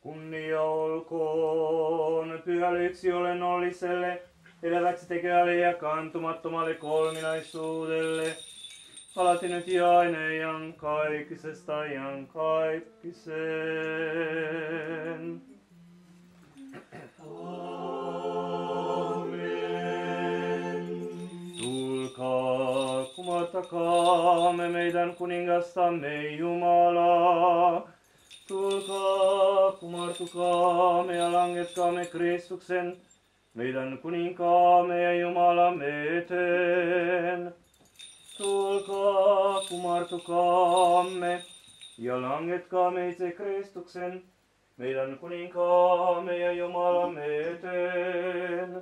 Kunnia olkoon pyhälle yksiolennolliselle, eläväksi tekevälle ja kantumattomalle kolminaisuudelle, alati nyt ja aina iankaikkisesta iankaikkiseen. Tulkaa, kumartakaamme meidän kuningastamme Jumalaa. Tulkaa, kumartukaamme ja langetkaamme Kristuksen, meidän kuninkaamme ja Jumalamme eteen. Tulkaa, kumartukaamme ja langetkaamme itse Kristuksen, meidän kuninkaamme ja Jumalamme eteen.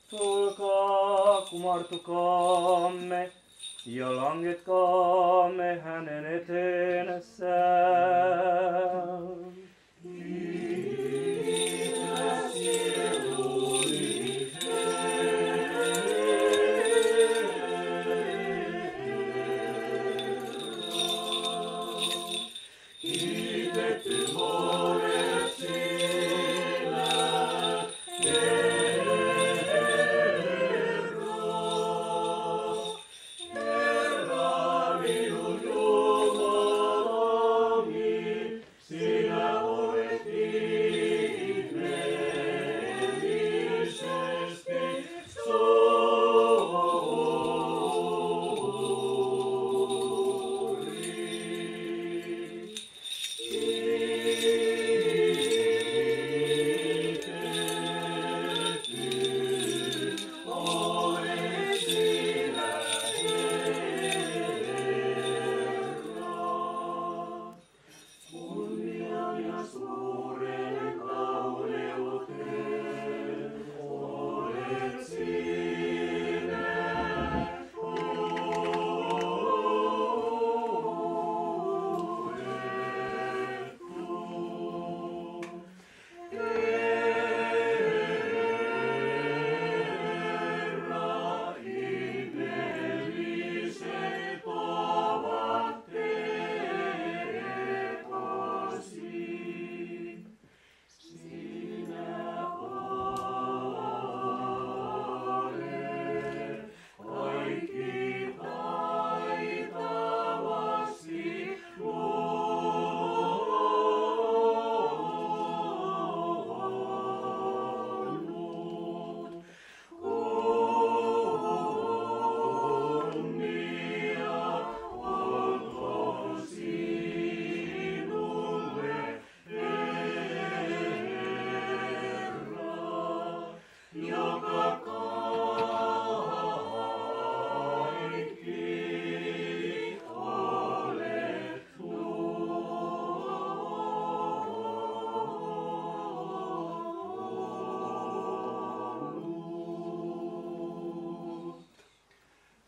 Tulkaa, kumartukaamme ja langetkaamme hänen eteensään.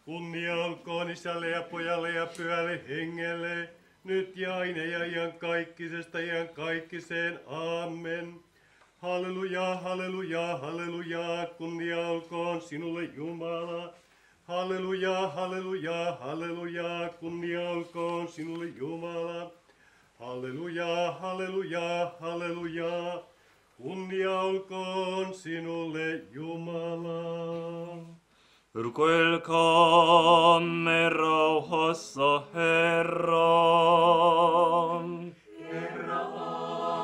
Kunnia olkoon Isälle ja Pojalle ja Pyhälle Hengelle, nyt ja aina ja iankaikkisesta iankaikkiseen. Amen. Halleluja, halleluja, halleluja, kunnia olkoon sinulle Jumala. Halleluja, halleluja, halleluja, kunnia olkoon sinulle Jumala. Halleluja, halleluja, halleluja, kunnia olkoon sinulle Jumala. Rukoilkaamme rauhassa Herran. Herra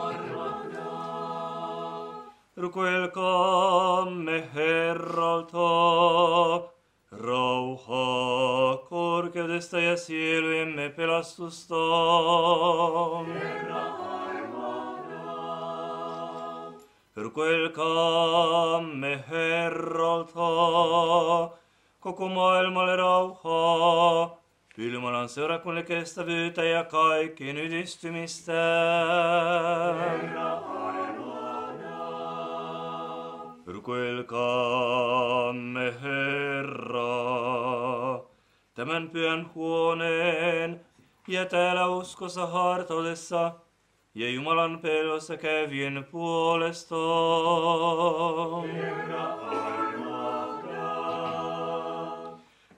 armahdaa. Rukoilkaamme Herralta rauhaa korkeudesta ja sielujemme pelastusta. Herra armahdaa. Rukoilkaamme Herralta koko maailmalle rauhaa, Jumalan seurakunnalle kestävyyttä ja kaikkiin yhdistymistä. Herra armahdaa. Rukoilkaamme Herraa tämän pyhän huoneen ja täällä uskossa hartaudessa ja Jumalan pelossa kävien puolesta. Herra armahdaa.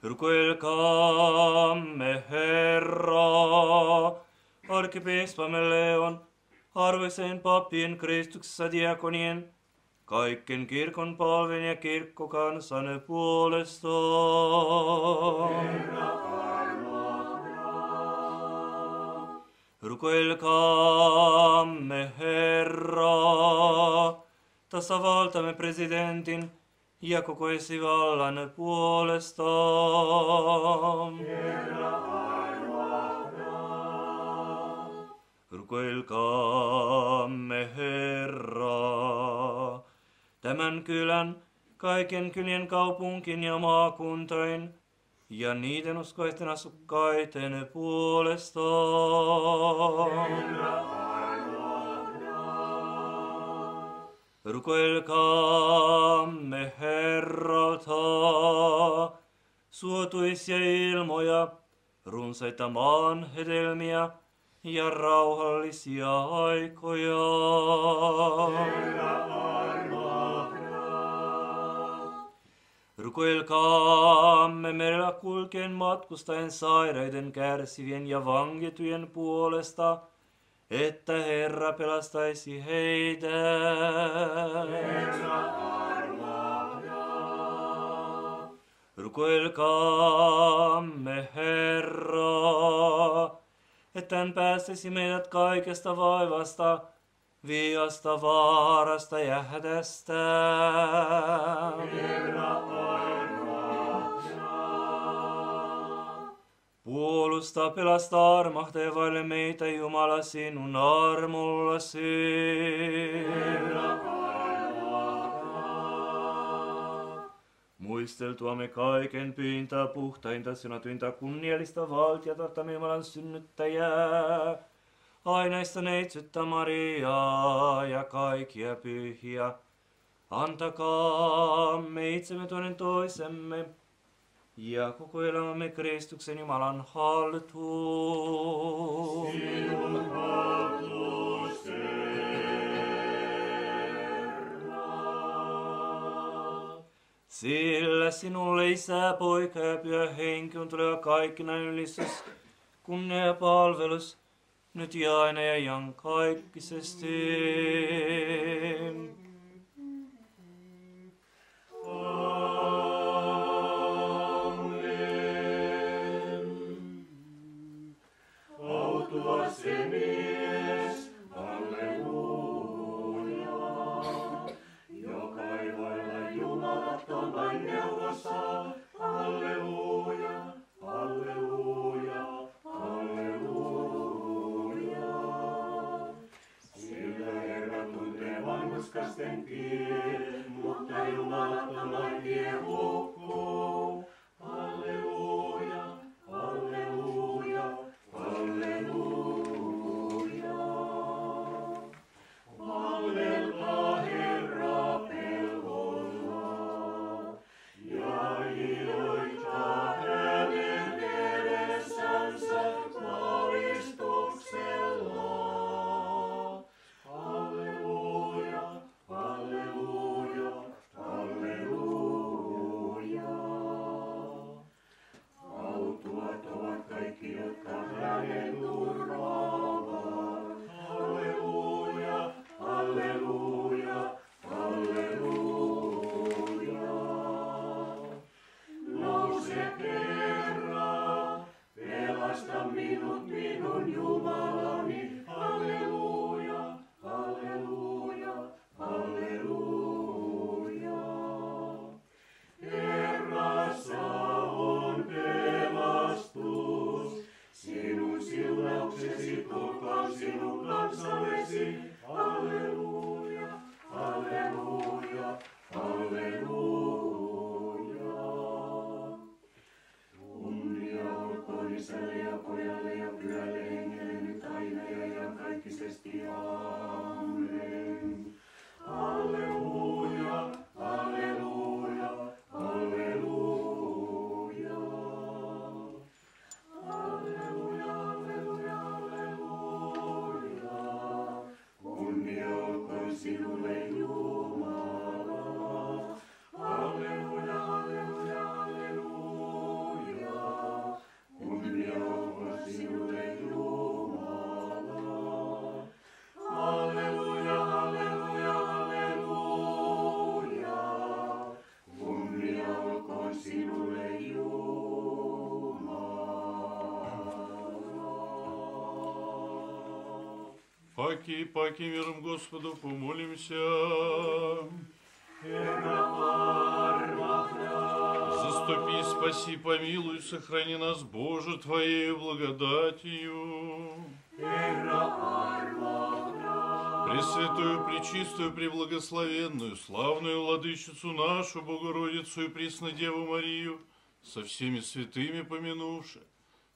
Rukoilkaamme Herraa arkkipiispamme Leon, arvoiseen pappien, Kristuksessa diakonien, kaiken kirkon palvelin ja kirkkokansan puolesta. Rukoilkaamme, Herra, tasavaltamme presidentin ja koko esivallan puolesta. Rukoilkaamme, Herra, tämän kylän, kaiken kylien kaupunkin ja maakuntain, ja niiden uskoisten asukkaiden puolesta. Rukoilkaamme Herralta suotuisia ilmoja, runsaita maan hedelmiä ja rauhallisia aikoja. Rukoilkaamme merellä kulkeen matkustajan, sairaiden, kärsivien ja vangittujen puolesta, että Herra pelastaisi heitä. Rukoilkaamme, Herra, että hän päästäisi meidät kaikesta vaivasta, viasta, vaarasta ja hädästä. Puolusta, pelasta, armahtaa vaille meitä, Jumala, sinun armollasi. Muisteltuamme kaiken pyhintä, puhtainta, synatuinta, kunniallista valtiatartamme Jumalan synnyttäjää, ainaista neitsyttä Mariaa ja kaikkia pyhiä. Antakaamme itsemme toinen toisemme ja koko elämämme Kristuksen Jumalan haltuun. Sinun haltuus, Sillä sinulle Isä, Poika ja Pyhä Henki on tuleva kaikkinainen ylistys, kunnia ja palvelus, nyt ja aina ja iankaikkisesti. autuas se mies, halleluja, joka ei vailla jumalattoman neuvossa, halleluja, halleluja, halleluja. Sillä Herra tuntee vanhurskasten tien, mutta jumalattoman tie hukkuu. Halleluja, halleluja, halleluja. Palvelkaa Herraa pelkolla ja iloitkaa hänen edessänsä valistuksella. Halleluja, halleluja. Паки миром Господу помолимся. Заступи, спаси, помилуй, сохрани нас, Боже, Твоею благодатью. Пресвятую, пречистую, преблагословенную, славную владычицу нашу, Богородицу и Преснодеву Марию, со всеми святыми помянувши,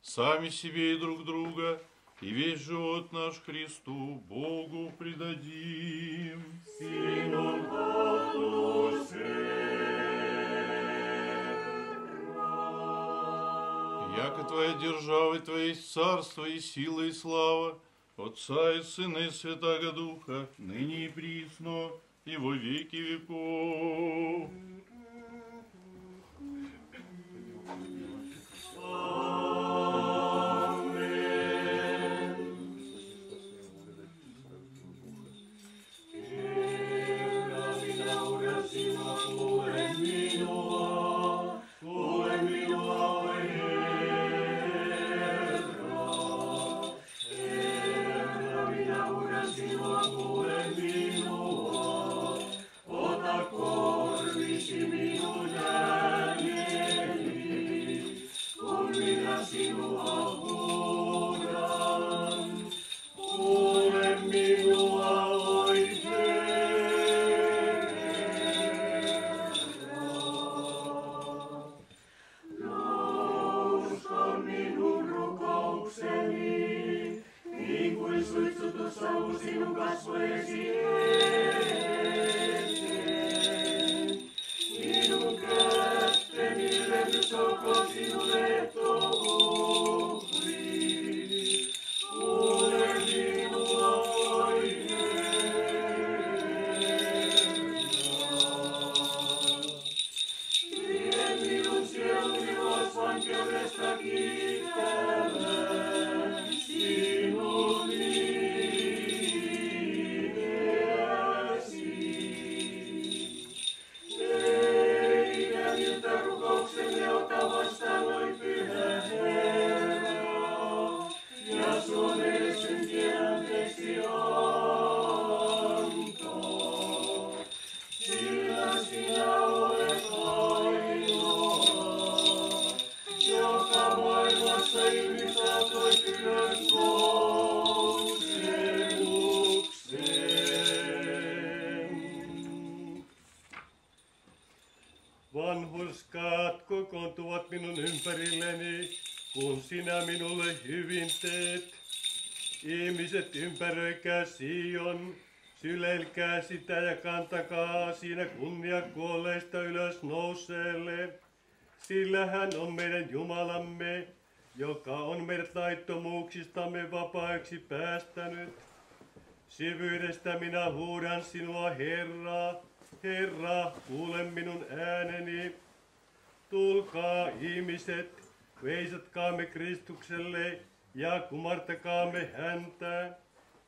сами себе и друг друга, и весь живот наш Христу Богу предадим. Синум Богу Яко Твоя держава, и Твое есть царство, и сила, и слава, Отца и Сына, и Святаго Духа, ныне и присно, и во веки веков. Vanhurskaat kokoontuvat minun ympärilleni, kun sinä minulle hyvin teet. Ihmiset ympäröikää Sion, syleilkää sitä ja kantakaa siinä kunnia kuolleista ylös nouseelle. Sillä hän on meidän Jumalamme, joka on meidät laittomuuksistamme vapaiksi päästänyt. Syvyydestä minä huudan sinua, Herra. Herra, kuule minun ääneni. Tulkaa ihmiset, veisatkaamme Kristukselle ja kumartakaamme häntä,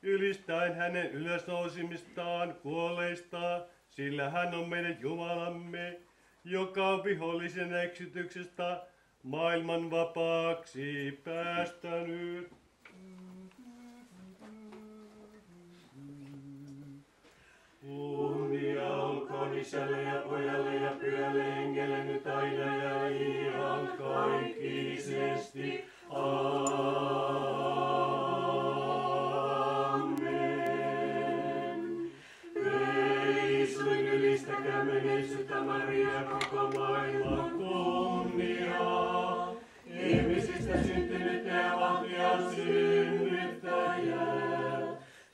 ylistäen hänen ylösnousimistaan kuolleista, sillä hän on meidän Jumalamme, joka on vihollisen eksytyksestä maailman vapaaksi päästänyt. Kunnia olkoon Isälle ja Pojalle ja Pyhälle Hengelle nyt aina ja iankaikkisesti. Amen. Veistuin ylistäkää menneisyyttä Maria koko maailman kunniaa. Ihmisistä syntynyt ja vahvia synnyttäjää.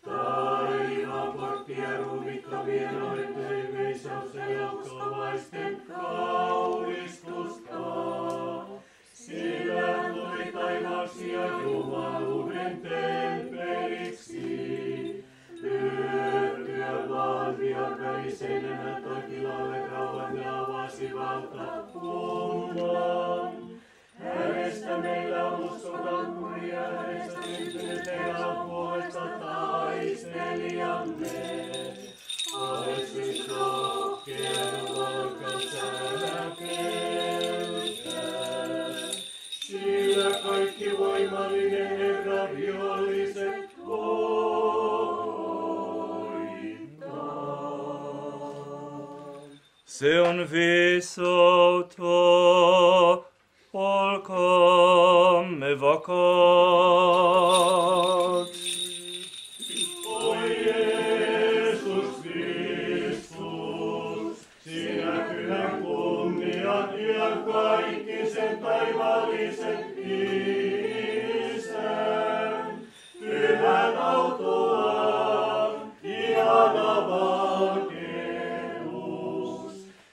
Taivaan porttia ruumittomien olettujen veisaus ja joukkovaisten kaunistusta. Se on viisautta, olkaamme vakaat. Oi Jeesus Kristus, sinä pyhän kunnian ja kaikkisen taivaallisen Isän, pyhän autuaan, ihana valkeus,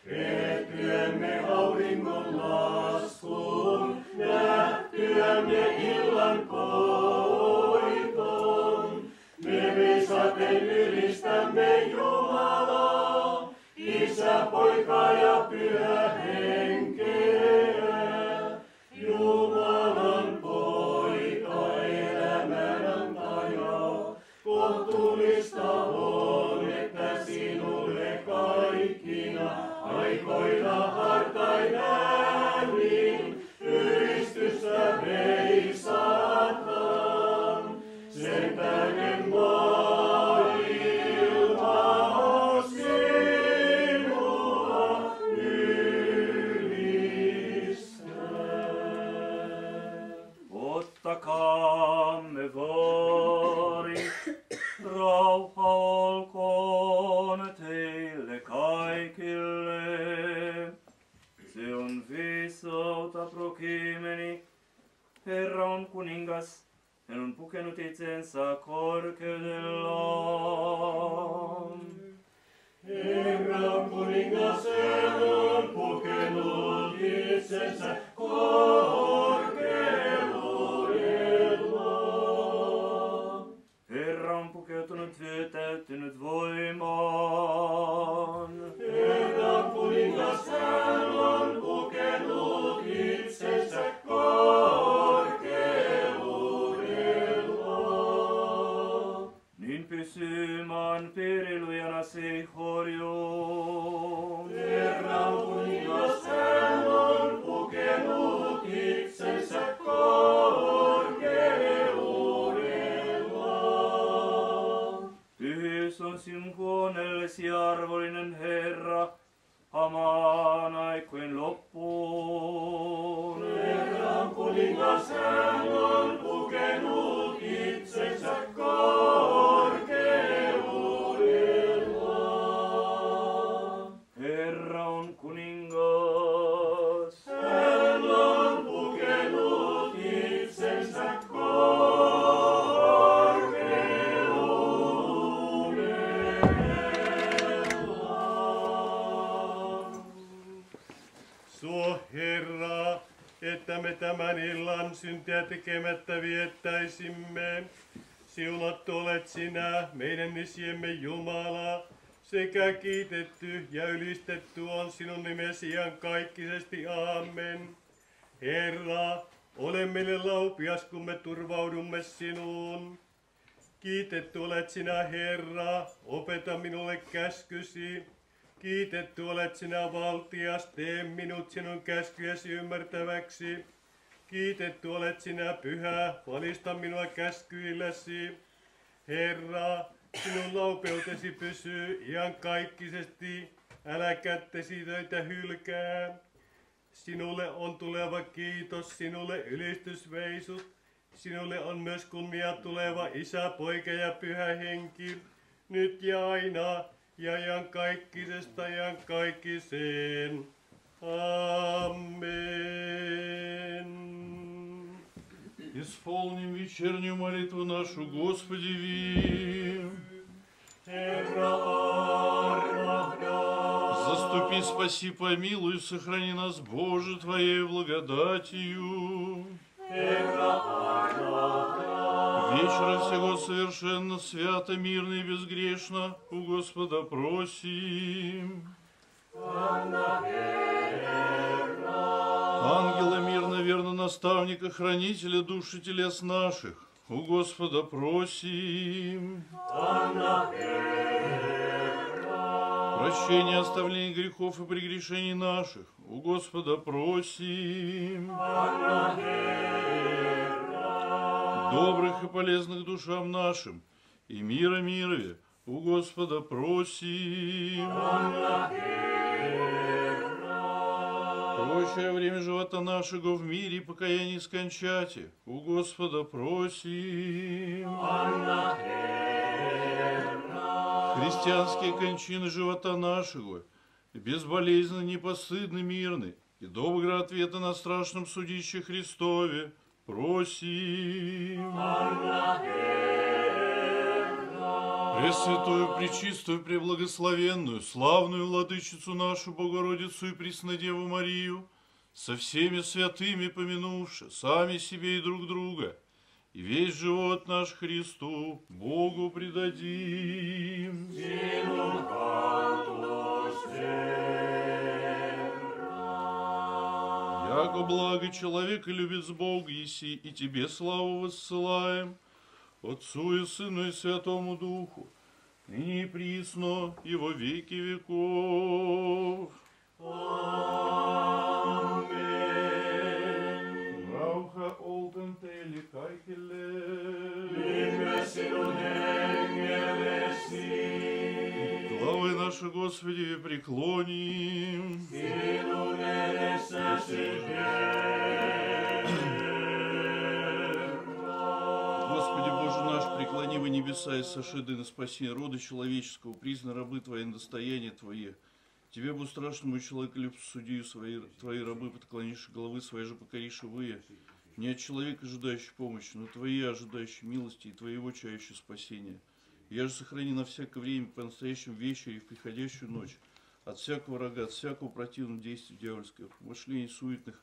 pettyämme auringon laskuun, nähtyämme illan koiton. Me veisaten ylistämme Jumalaa, Isä, Poika ja Pyhä Henkeä. Jumalan Poika, elämän antaja, kohtuullista on, että sinulle kaikkina aikoina hartain äänin ylistystä veisataan. Sen tähden maailma sinua ylistää. Ottakaamme vaari, rauha olkoon teille kaikille. Se on viisautta prokimeni, Herra on kuningas, hän on pukenut itsensä korkeudellaan. Herra on kuningas, hän on pukenut itsensä korkeudellaan. Herra on pukeutunut vyötäyttynyt voimaan. Herra on kuningas, hän on pukenut itsensä korkeudellaan. Niin pysyy maan pirilujana se horjuu. Herra on kuningas, hän on pukenut itsensä korkeudellaan. Pyhyys on sinun huoneellesi, arvollinen Herra, hamaan aikojen loppuun. Herra on kuningas, hän on pukenut itsensä korkeudellaan. Herra on kuningas. Hän on pukenut itsensä korkeudellaan. Suo Herra, että me tämän illan syntiä tekemättä viettäisimme. Siunattu olet sinä, meidän isiemme Jumala, sekä kiitetty ja ylistetty on sinun nimesi iankaikkisesti. Aamen. Herra, ole meille laupias, kun me turvaudumme sinuun. Kiitetty olet sinä, Herra, opeta minulle käskysi. Kiitetty olet sinä, valtias, tee minut sinun käskyjäsi ymmärtäväksi. Kiitetty olet sinä, Pyhä, valista minua käskyilläsi. Herra, sinun laupeutesi pysyy iankaikkisesti, älä kättesi töitä hylkää. Sinulle on tuleva kiitos, sinulle ylistysveisut. Sinulle on myös kunnia tuleva Isä, Poika ja Pyhä Henki, nyt ja aina, ja iankaikkisesta iankaikkiseen. Amen. Исполним вечернюю молитву нашу, Господи, вим. Herra, armahda. Заступи, спаси, помилуй, сохрани нас, Боже, Твоей благодатью. Herra, armahda. Вечера всего совершенно, свято, мирно и безгрешно у Господа просим. Ангела мирно, верно, наставника, хранителя душ и телес наших, у Господа просим. Прощение, оставление грехов и прегрешений наших, у Господа просим. Добрых и полезных душам нашим, и мира мирове, у Господа просим. Прощее время живота нашего в мире покаяние скончати. У Господа просим. Христианские кончины живота нашего, безболезненно, непостыдны, мирны, и доброго ответа на страшном судище Христове просим. Пресвятую, пречистую, преблагословенную, славную владычицу нашу Богородицу и Преснодеву Марию, со всеми святыми помянувши, сами себе и друг друга, и весь живот наш Христу Богу предадим. Яко благо человек и любит Бог еси, и тебе славу воссылаем, Отцу и Сыну и Святому Духу, ныне и присно, и во веки веков. Аминь. Рауха олтен тели кайкеле, главы наши, Господи, преклоним. Господи Боже наш, преклони во небеса и сошеды на спасение рода человеческого, признай рабы Твои, достояние Твое. Тебе, бо страшному человеколюбцу судью Твои рабы, подклонишь головы свои же покоришь вы. Не от человека ожидающий помощи, но Твои ожидающие милости и Твоего чающего спасения. Я же сохрани на всякое время по настоящему вечере и в приходящую ночь от всякого врага, от всякого противного действия дьявольского, мышлений суетных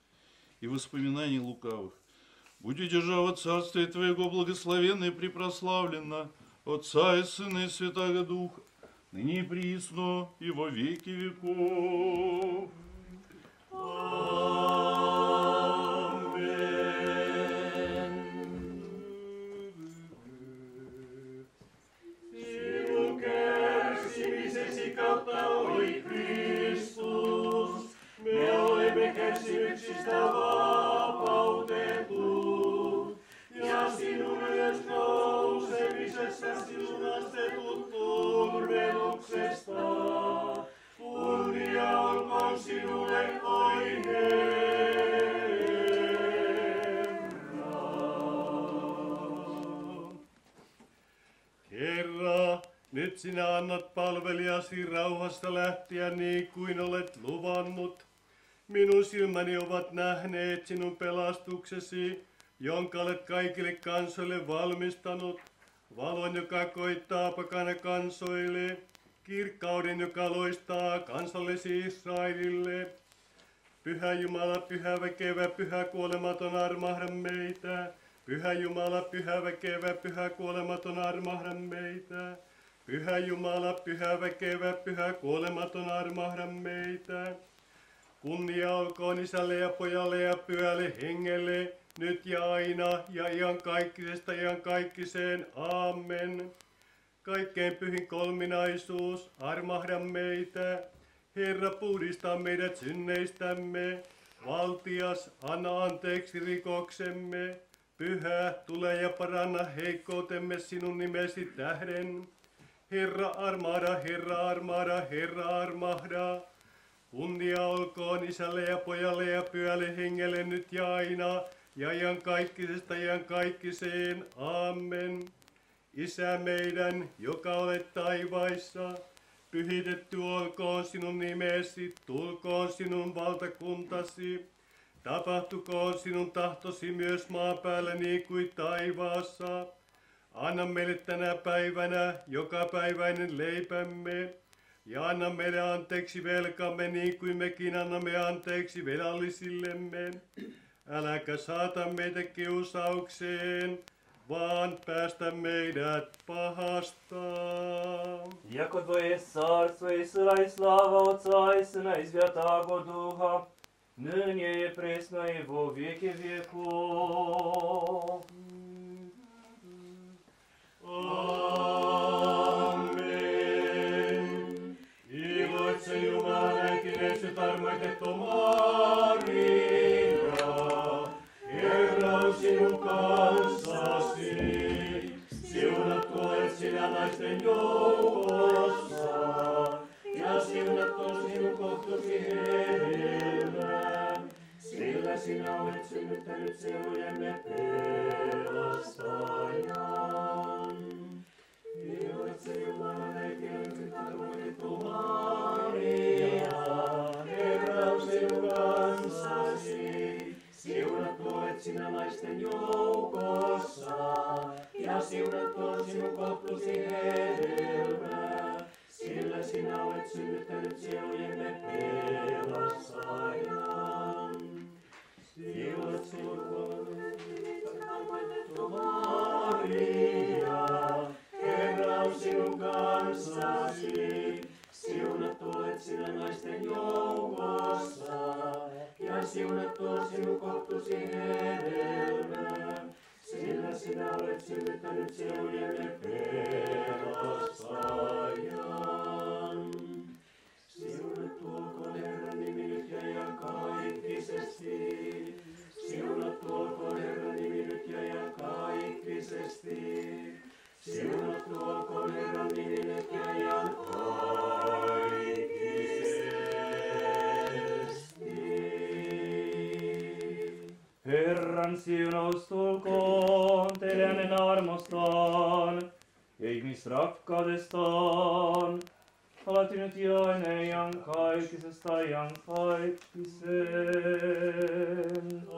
и воспоминаний лукавых. Буди держава царствия Твоего благословенно и препрославленно, Отца и Сына и Святаго Духа, ныне и присно, и во веки веков. Kärsimyksistä vapautetut, ja sinun ylös nousemisestasi lunastetut turmeluksesta. Kunnia olkoon sinulle, oi Herra, nyt sinä annat palvelijasi rauhasta lähteä niin kuin olet luvannut. Minun silmäni ovat nähneet sinun pelastuksesi, jonka olet kaikille kansoille valmistanut, valon, joka koittaa pakana kansoille, kirkkauden, joka loistaa kansallesi Israelille. Pyhä Jumala, pyhä väkevä, pyhä kuolematon, armahda meitä. Pyhä Jumala, pyhä väkevä, pyhä kuolematon, armahda meitä. Pyhä Jumala, pyhä väkevä, pyhä kuolematon, armahda meitä. Kunnia olkoon Isälle ja Pojalle ja Pyhälle Hengelle, nyt ja aina ja iankaikkisesta iankaikkiseen. Amen. Kaikkein pyhin kolminaisuus, armahda meitä. Herra, puhdista meidät synneistämme. Valtias, anna anteeksi rikoksemme. Pyhä, tule ja paranna heikkoutemme sinun nimesi tähden. Herra, armahda, Herra, armahda, Herra, armahda. Kunnia olkoon Isälle ja Pojalle ja Pyhälle Hengelle nyt ja aina ja iankaikkisesta iankaikkiseen. Amen. Isä meidän, joka olet taivaissa, pyhitetty olkoon sinun nimesi, tulkoon sinun valtakuntasi. Tapahtukoon sinun tahtosi myös maan päällä niin kuin taivaassa. Anna meille tänä päivänä jokapäiväinen leipämme. Ja anna meille anteeksi velkamme niin kuin mekin annamme anteeksi velallisillemme. Äläkä saata meitä kiusaukseen, vaan päästä meidät pahasta. Яко Твое царство и сила и слава Отца и Сына и Святаго Духа, ныне и пресно и во веки веков. Amen. Iloitse Jumalan äitineesi tarmoitettu Maria, Herra on sinun kanssasi. Siunattu olet sinä naisten joukossa, ja siunattu on sinun kohtusi hedelmä. synnyttänyt sielujemme pelastajan. Iloitse Jumalan äiti, tarkoitettu Maria, Herra on sinun kanssasi. Siunattu olet sinä naisten joukossa, ja siunattu on sinun kohtusi hedelmä, sillä sinä olet synnyttänyt sielujemme pelastajan. Iloitse Jumalan tarkoitettu Maria, Herra on sinun kanssasi. Siunattu olet sinä naisten joukossa, ja siunattu on sinun kohtusi hedelmä, sillä sinä olet synnyttänyt sielujemme pelastajan. Siunattu olkoon Herran nimi nyt ja iankaikkisesti. Siunattu olkoon Herran nimi nyt ja iankaikkisesti. Siunattu olkoon Herran nimi nyt ja iankaikkisesti. Herran siunaus tulkoon teille hänen armostaan ja ihmisrakkaudestaan. Alati nyt ja aina iankaikkisesta iankaikkiseen.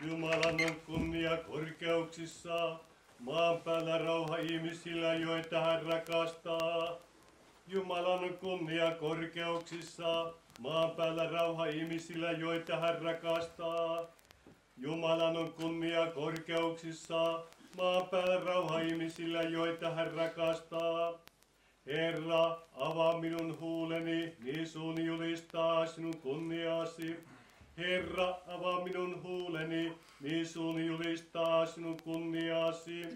Jumalan on kunnia korkeuksissa, maan päällä rauha ihmisillä, joita hän rakastaa. Jumalan on kunnia korkeuksissa, maan päällä rauha ihmisillä, joita hän rakastaa. Jumalan on kunnia korkeuksissa, maan päällä rauha ihmisillä, joita hän rakastaa. Herra, avaa minun huuleni, niin suuni julistaa sinun kunniasi. Herra, avaa minun huuleni, niin suuni julistaa sinun kunniasi.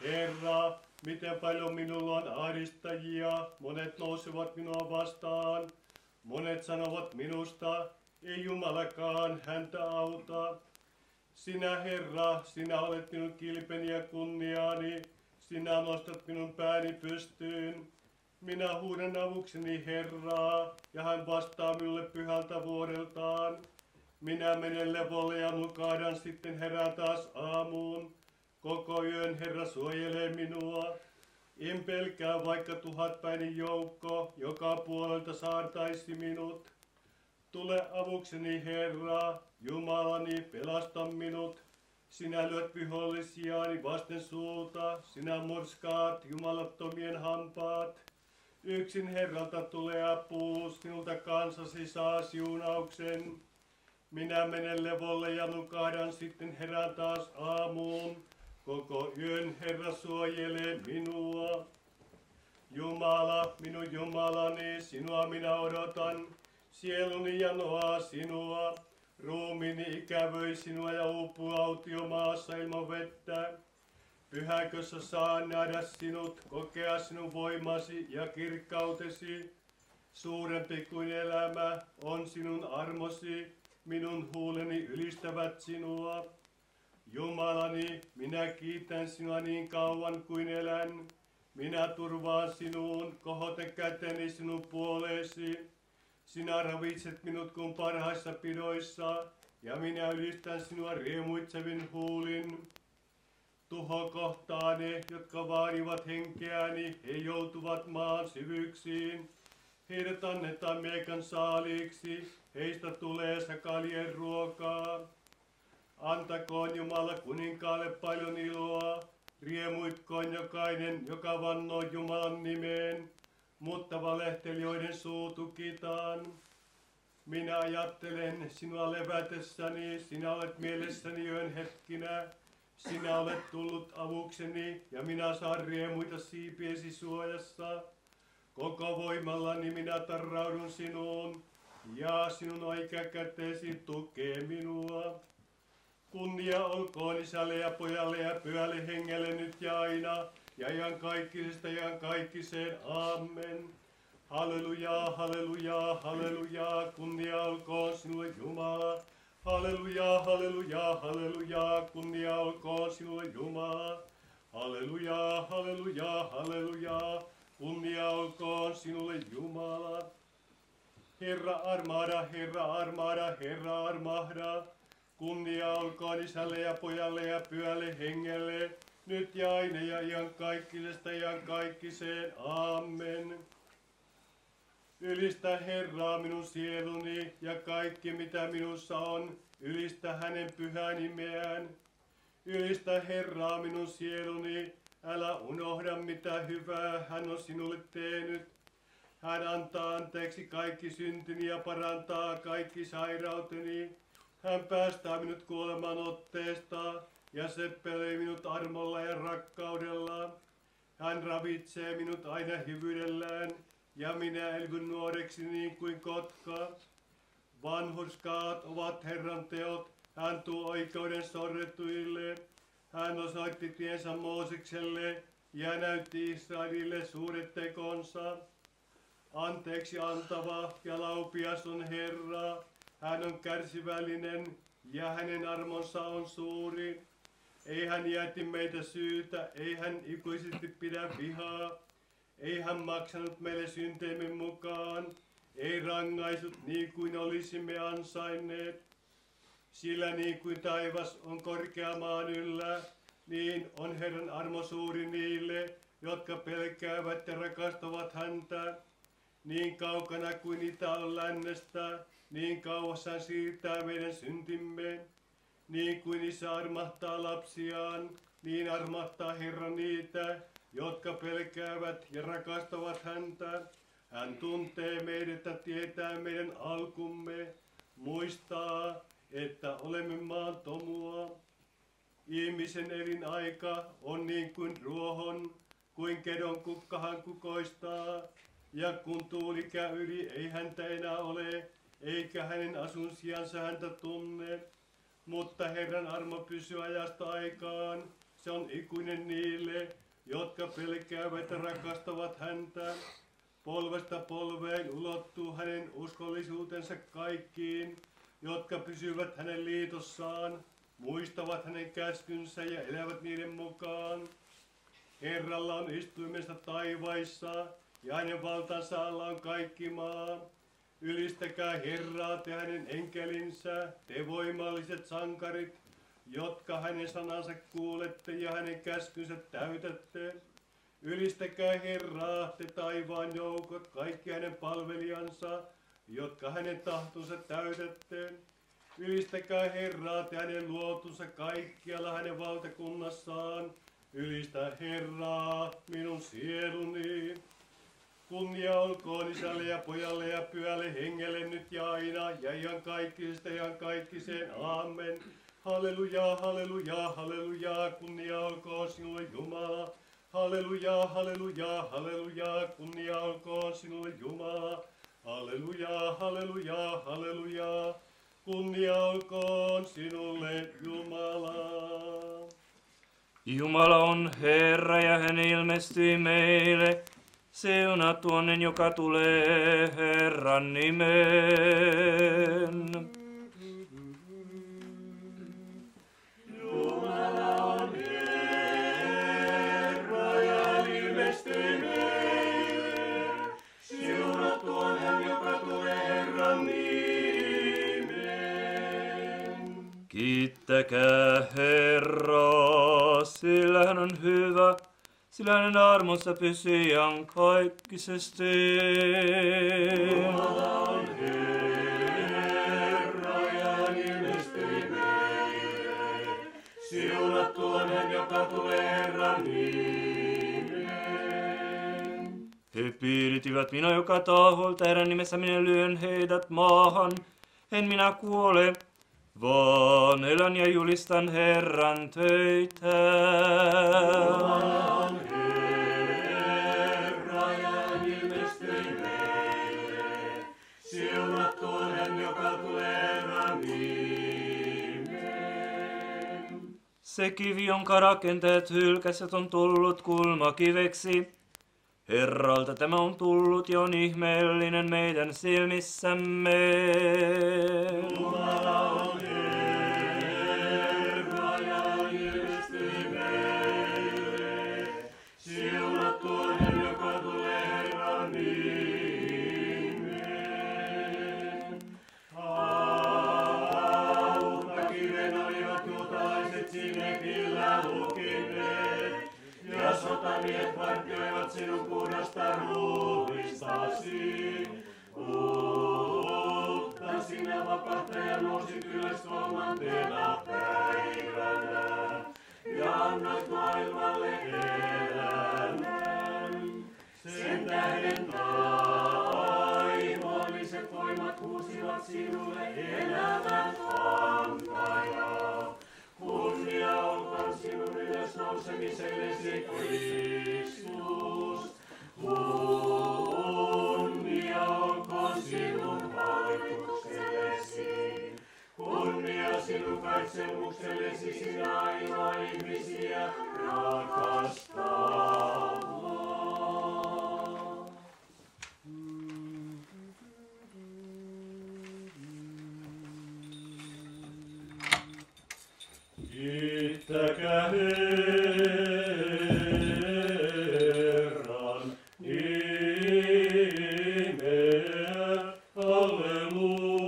Herra, miten paljon minulla on ahdistajia, monet nousevat minua vastaan. Monet sanovat minusta, ei Jumalakaan häntä auta. Sinä, Herra, sinä olet minun kilpeni ja kunniaani, sinä nostat minun pääni pystyyn. Minä huudan avukseni Herraa, ja hän vastaa minulle pyhältä vuodeltaan. Minä menen levolle ja nukahdan, sitten herään taas aamuun. Koko yön Herra suojelee minua. En pelkää, vaikka tuhatpäinen joukko joka puolelta saartaisi minut. Tule avukseni Herra, Jumalani, pelasta minut. Sinä lyöt vihollisiani vasten suuta, sinä murskaat jumalattomien hampaat. Yksin Herralta tulee apu, sinulta kansasi saa siunauksen. Minä menen levolle ja nukahdan, sitten herään taas aamuun. Koko yön Herra suojelee minua. Jumala, minun Jumalani, sinua minä odotan. Sieluni janoaa sinua. Ruumiini ikävöi sinua ja uupuu autiomaassa ilman vettä. Pyhäkössä saan nähdä sinut, kokea sinun voimasi ja kirkkautesi. Suurempi kuin elämä on sinun armosi, minun huuleni ylistävät sinua. Jumalani, minä kiitän sinua niin kauan kuin elän. Minä turvaan sinuun, kohotan käteni sinun puoleesi. Sinä ravitset minut kuin parhaissa pidoissa, ja minä ylistän sinua riemuitsevin huulin. Tuho kohtaa ne, jotka vaanivat henkeäni, he joutuvat maan syvyyksiin. Heidät annetaan miekan saaliiksi, heistä tulee sakalien ruokaa. Antakoon Jumala kuninkaalle paljon iloa, riemuitkoon jokainen, joka vannoo Jumalan nimeen, mutta valehtelijoiden suu tukitaan. Minä ajattelen sinua levätessäni, sinä olet mielessäni yön hetkinä. Sinä olet tullut avukseni ja minä saan riemuita siipiesi suojassa. Koko voimallani minä tarraudun sinuun ja sinun oikea käteesi tukee minua. Kunnia olkoon Isälle ja Pojalle ja Pyhälle Hengelle nyt ja aina ja iankaikkisesta iankaikkiseen. Amen. Halleluja, halleluja, halleluja, kunnia olkoon sinulle Jumala. Halleluja, halleluja, halleluja, kunnia olkoon sinulle Jumala. Halleluja, halleluja, halleluja. Kunnia olkoon sinulle Jumala. Herra armahda, Herra armahda, Herra armahda. Kunnia olkoon Isälle ja Pojalle ja Pyhälle Hengelle, nyt ja aina ja iankaikkisesta iankaikkiseen. Amen. Ylistä Herraa minun sieluni ja kaikki mitä minussa on, ylistä hänen pyhää nimeään. Ylistä Herraa minun sieluni, älä unohda mitä hyvää hän on sinulle tehnyt. Hän antaa anteeksi kaikki syntini ja parantaa kaikki sairauteni. Hän päästää minut kuoleman otteesta ja seppelee minut armolla ja rakkaudella. Hän ravitsee minut aina hyvyydellään ja minä elvyn nuoreksi niin kuin kotka. Vanhurskaat ovat Herran teot, hän tuo oikeuden sorrettuille. Hän osoitti tiensä Moosekselle ja näytti Israelille suuret tekonsa. Anteeksi antava ja laupias on Herra. Hän on kärsivällinen ja hänen armonsa on suuri. Ei hän jätti meitä syytä, ei hän ikuisesti pidä vihaa. Ei hän maksanut meille synteemme mukaan, ei rangaisut niin kuin olisimme ansainneet. Sillä niin kuin taivas on korkea maan yllä, niin on Herran armo suuri niille, jotka pelkäävät ja rakastavat häntä. Niin kaukana kuin itä on lännestä, niin kauas hän siirtää meidän syntimme. Niin kuin isä armahtaa lapsiaan, niin armahtaa Herra niitä, jotka pelkäävät ja rakastavat häntä. Hän tuntee meidät ja tietää meidän alkumme, muistaa, että olemme maan tomua. Ihmisen elinaika on niin kuin ruohon, kuin kedon kukka hän kukoistaa. Ja kun tuuli käy yli, ei häntä enää ole, eikä hänen asunsijansa häntä tunne. Mutta Herran armo pysyy ajasta aikaan, se on ikuinen niille, jotka pelkäävät ja rakastavat häntä. Polvesta polveen ulottuu hänen uskollisuutensa kaikkiin, jotka pysyvät hänen liitossaan, muistavat hänen käskynsä ja elävät niiden mukaan. Herralla on istuimensa taivaissa ja hänen valtansa alla on kaikki maa. Ylistäkää Herraa te hänen enkelinsä, te voimalliset sankarit, jotka hänen sanansa kuulette ja hänen käskynsä täytätte. Ylistäkää Herraa te taivaan joukot, kaikki hänen palvelijansa, jotka hänen tahtonsa täytätte. Ylistäkää Herraa te hänen luotunsa kaikkialla hänen valtakunnassaan. Ylistä Herraa minun sieluni. Kunnia olkoon Isälle ja Pojalle ja Pyhälle Hengelle nyt ja aina ja iankaikkisesta iankaikkiseen. Amen. Halleluja, halleluja, halleluja. Kunnia olkoon sinulle Jumala. Halleluja, halleluja, halleluja. Kunnia olkoon sinulle Jumala. Halleluja, halleluja, halleluja. Kunnia olkoon sinulle Jumala. Jumala on Herra ja hän ilmestyi meille. Siunattu onen, joka tulee Herran nimeen. Jumala on Herra ja hän ilmestyi meille. Siunattu on hän, joka tulee Herran nimeen. Kiittäkää Herraa, sillä hän on hyvä. Sillä hänen armonsa pysyy iankaikkisesti. Jumala on Herra ja hän ilmestyi meille. Siunattu on hän, joka tulee Herran nimeen. He piiritivät minua joka taholta, Herran nimessä minä lyön heidät maahan. En minä kuole, vaan elän ja julistan Herran töitä. Jumala on Herra ja hän ilmestyi meille. Siunattu on hän, joka tulee Herran nimeen. Se kivi, jonka rakentajat hylkäsivät, on tullut kulmakiveksi. Herralta tämä on tullut ja on ihmeellinen meidän silmissämme. Jumala on Herra ja hän ilmestyi meille. miehet vartioivat sinun puhdasta ruumistasi. Mutta sinä vapahtaja nousit ylös kolmantena päivänä ja annoit maailmalle elämän. Sen tähden taivalliset voimat huusivat sinulle elämän antaja. Kunnia olkoon sinun ylösnousemisellesi, Kristus. Kunnia olkoon sinun hallituksellesi. Kunnia sinun kaitsemuksellesi, sinä ainoa ihmisiä rakastava. Kiittäkää Herran nimeä, halleluja.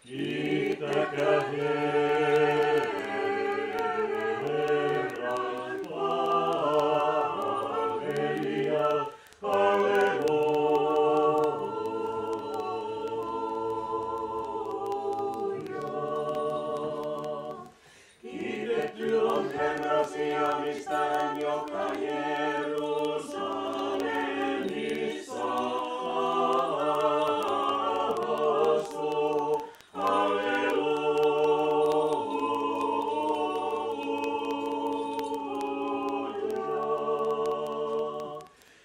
Kiittäkää Herran palvelijaa, halleluja. Sionista hän, joka Jerusalemissa asuu. Halleluja.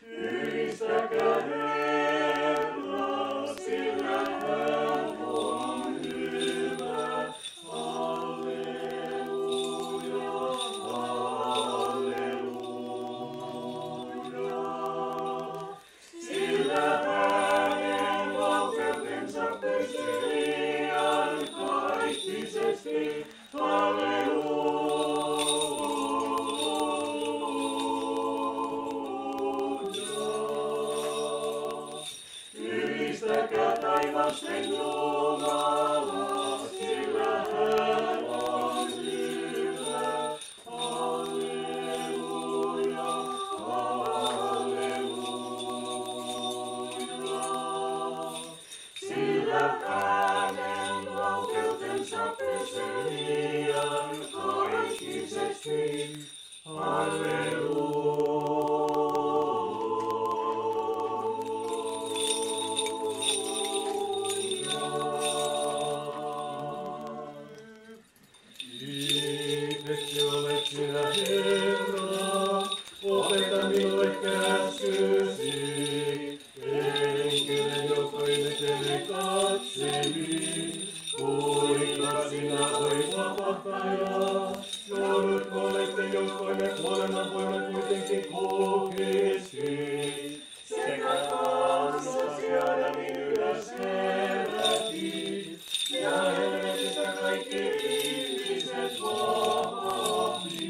Ylistäkää Herraa, sillä hän on hyvä. Ylistäkää taivasten Jumalaa, sillä hän on hyvä. Halleluja, halleluja. Sillä hänen valkeutensa pysyy iankaikkisesti. Halleluja. Kiitetty olet sinä, Herra, opeta minulle käskysi. Enkelen joka ihmettelee katseli, kuinka sinä olet vapahtaja. Joudutko olette joukkoimme kuoleman voiman kuitenkin kokesi. Sekä kansasi Adamin ylös herätit, ja helvetistä kaikki ihmiset vapahti.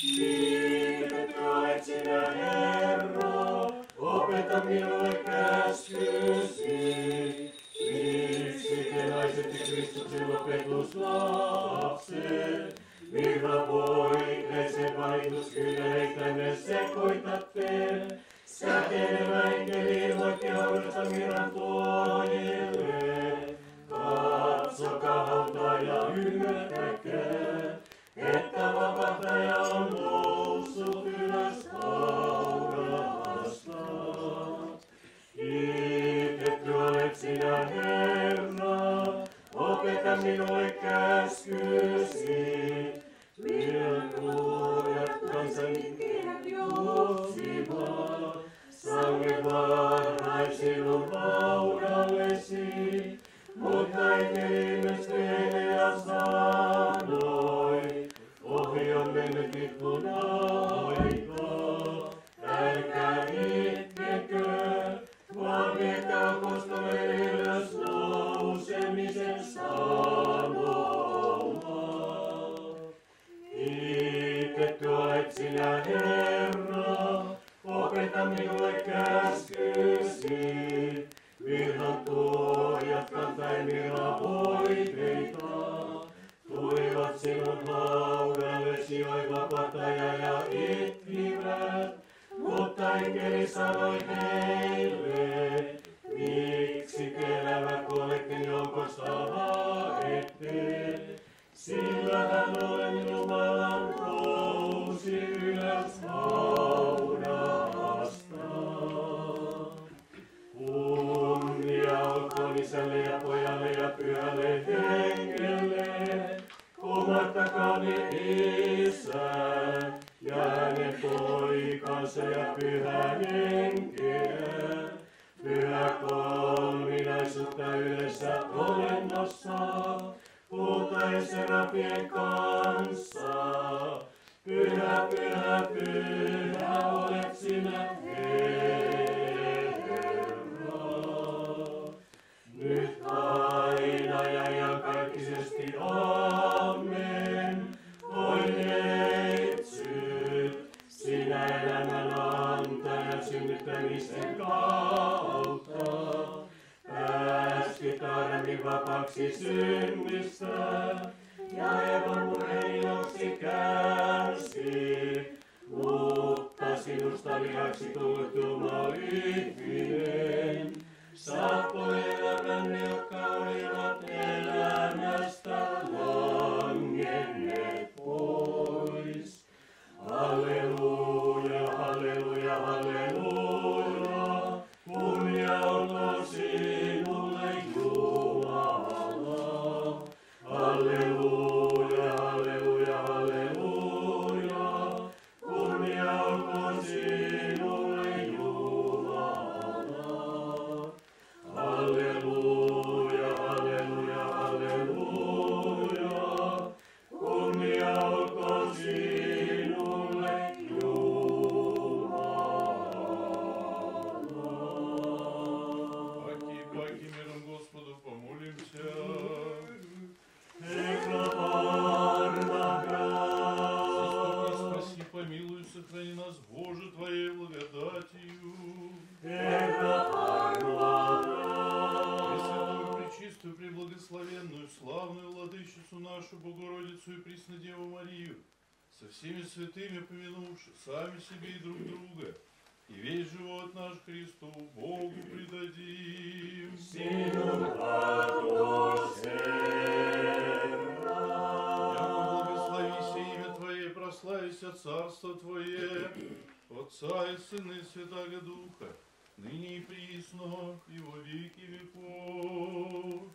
Kiitetty olet sinä, Herra, opeta minulle käskysi. Miksi te naiset ja Kristuksen opetuslapset, virrapoikleisen valituskyläitä me sekoitatte? Säteilevä enkeli ilmoitti haudasta virran tuojille. Katsokaa hautaa ja ymmärtäkää, että vapahtaja on noussut ylös haudasta. Kiitetty olet sinä, Herra, opeta minulle käskysi. Minä nuoret kansani juoksivat, sangen varhain sinun laudallesi. Mutta enkeli myös teille ja sanoi, ohi on mennyt itkun aika. Älkää itkekö, vaan viekää apostolien ylös nousemisen sanomaa. Kiitetty olet sinä, Herra, opeta minulle käskysi. Virran tuojat kantaen virran voiteita. tee. Sillä hän olen Jumalan nousi ylös haudasta. Kunnia olkoon Isälle ja Pojalle ja Pyhälle Hengelle, kumartakaa ne Isän ja hänen Poikansa ja Pyhän Henkeä. Pyhä kolminaisuutta yhdessä olennossa, puhutaan serafien kanssa. Pyhä, pyhä, pyhä olet sinä, nyt aina ja iankaikkisesti. Amen. Oi neitsyt, sinä elämän antaja synnyttämisen kautta. Päästit Aadamin vapaaksi synnistä, ja Eevan murheilijoksi kärsi. Mutta sinusta lihaksi tullut Jumala ihminen, saapui elämän, jotka olivat elämästä langenneet pois. Halleluja, halleluja, halleluja, kunnia olkoon sinulle Jumala. Halleluja, halleluja, halleluja, kunnia olkoon sinulle Jumala. Halleluja, halleluja, halleluja, kunnia olkoon sinulle Jumala. Паки, паки, миром Господу помолимся. Спаси, помилуй, сохрани нас, Боже, Твоей благодатью. Пресвятую, пречистую, преблагословенную, славную Владычицу нашу, Богородицу и Преснодеву Марию, со всеми святыми помянувши сами себе и друг друга, и весь живот наш Христу Богу предадим. Яко благословися имя Твое, прославися Царство Твое, Отца и Сына и Святаго Духа, ныне и присно, и во веки веков.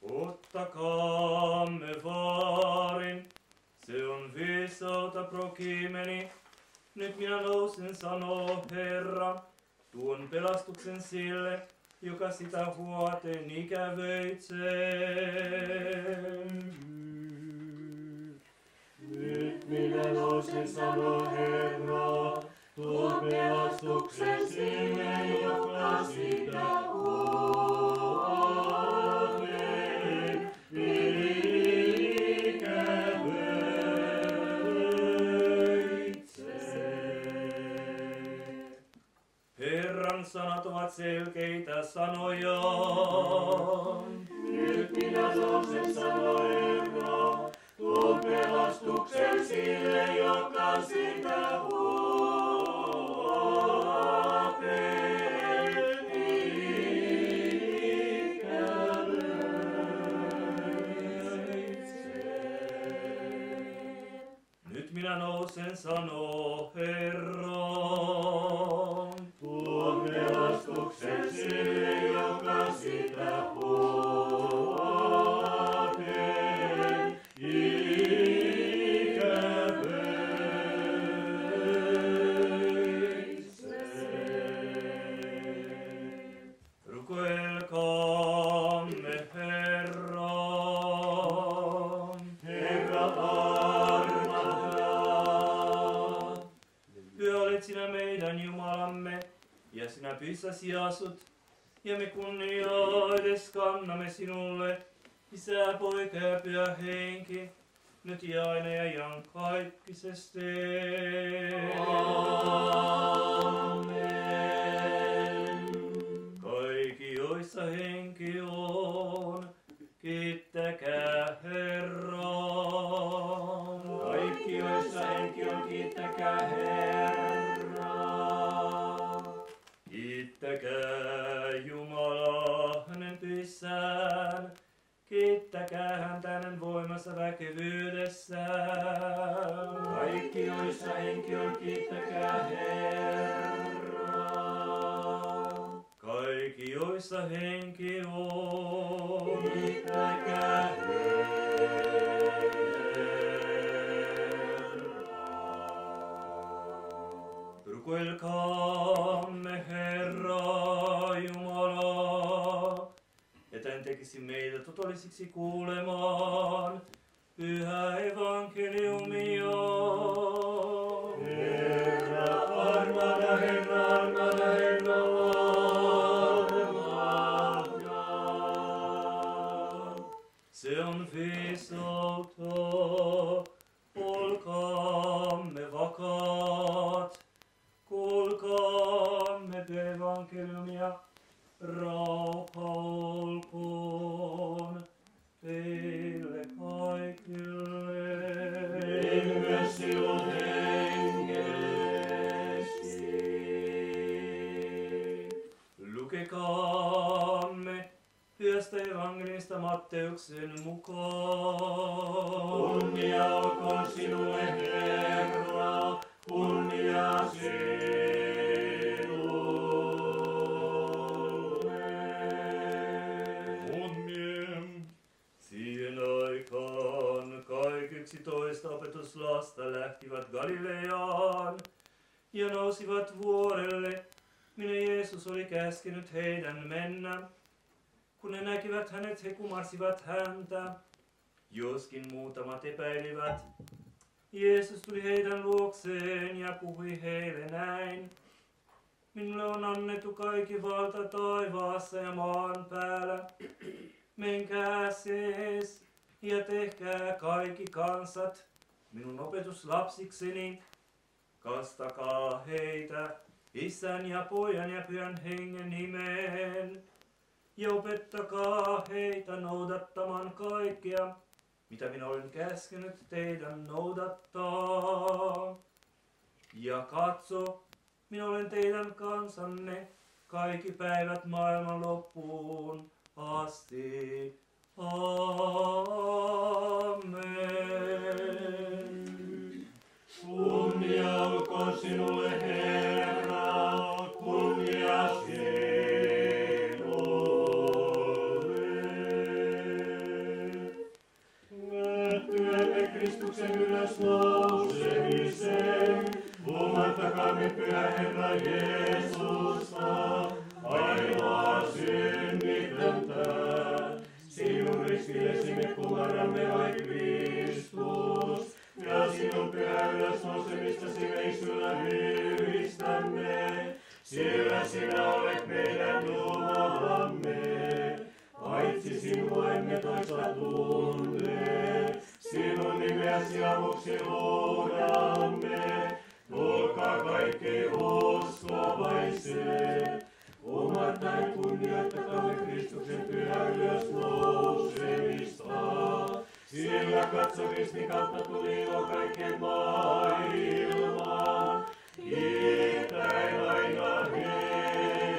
Ottakaamme vaarin, se on viisautta prokimeni. Nyt minä nousen, sanoo Herra, tuon pelastuksen sille, joka sitä vuoteen ikävöitsee. Nyt minä nousen, sanoo Herra, tuon pelastuksen sille, joka sitä vuoteen ikävöitsee. Herran sanat ovat selkeitä sanoja. Nyt minä nousen, sanoo Herra, tuon pelastuksen sille, joka sitä vuoteen ikävöitsee. Nyt minä nousen, sanoo Herra. Tuon pelastuksen sille, joka sitä vuoteen ikävöitsee. Rukoilkaamme Herraan. Herra armahda. Pyhä olet sinä meidän Jumalamme, ja sinä pyhissäsi asut, ja me kunnioites kannamme sinulle, Isä, Poika ja Pyhä Henki, nyt ja aina ja iankaikkisesti. Amen. Kaikki, joissa henki on, kiittäkää Herraa. Kaikki, joissa henki on, kiittäkää Herraa. Kiittäkää Kiittäkää Jumalaa hänen pyhissään, kiittäkää häntä hänen voimassa väkevyydessään. Kaikki joissa henki on, kiittäkää Herraa. Kaikki joissa henki on, Kiittäkää Herraa. Rukoilkaamme Herra Jumalaa, että hän tekisi meitä totollisiksi kuulemaan pyhää evankeliumia. Herra, armahda, Herra, armahda, Herra, armahda. Se on viisautta, olkaamme vakaat, kuulkaamme evankeliumia, rauha olkoon teille kaikille. Myös sinun hengesi. Lukekaamme pyhästä evankelista Matteuksen mukaan. Kunnia olkoon sinulle, Herra, kunnia sinulle. Siihen aikaan kaikki 11 opetuslasta lähtivät Galileaan ja nousivat vuorelle, minne Jeesus oli käskenyt heidän mennä. Kun he näkivät hänet, he kumarsivat häntä, joskin muutamat epäilivät. Jeesus tuli heidän luokseen ja puhui heille näin. Minulle on annettu kaikki valta taivaassa ja maan päällä. Menkää siis ja tehkää kaikki kansat minun opetuslapsikseni. Kastakaa heitä Isän ja Pojan ja Pyhän Hengen nimeen. Ja opettakaa heitä noudattamaan kaikkea, mitä minä olen käskenyt teidän noudattaa. Ja katso, minä olen teidän kansanne kaikki päivät maailman loppuun asti. Amen. Kunnia olkoon sinulle, Herra, kunnia sinulle. Nähtyämme Kristuksen ylösnousemisen, luomattakaamme Pyhä Herra Jeesusta, ainoa synnitöntä. Sinun ristillesi me kumarramme, oi Kristus, ja sinun pyhä ylösnousemistasi veissulla ylistämme, sillä sinä olet meidän Jumalamme. Paitsi sinua emme toista tunne, sinun nimeäsi avuksi huudamme. Tulkaa kaikki uskovaiset, omattaen kunnioittakaamme Kristuksen pyhä ylösnousemista. Sillä katso ristin kautta tuli ilo kaiken maailmaan, kiittäen aina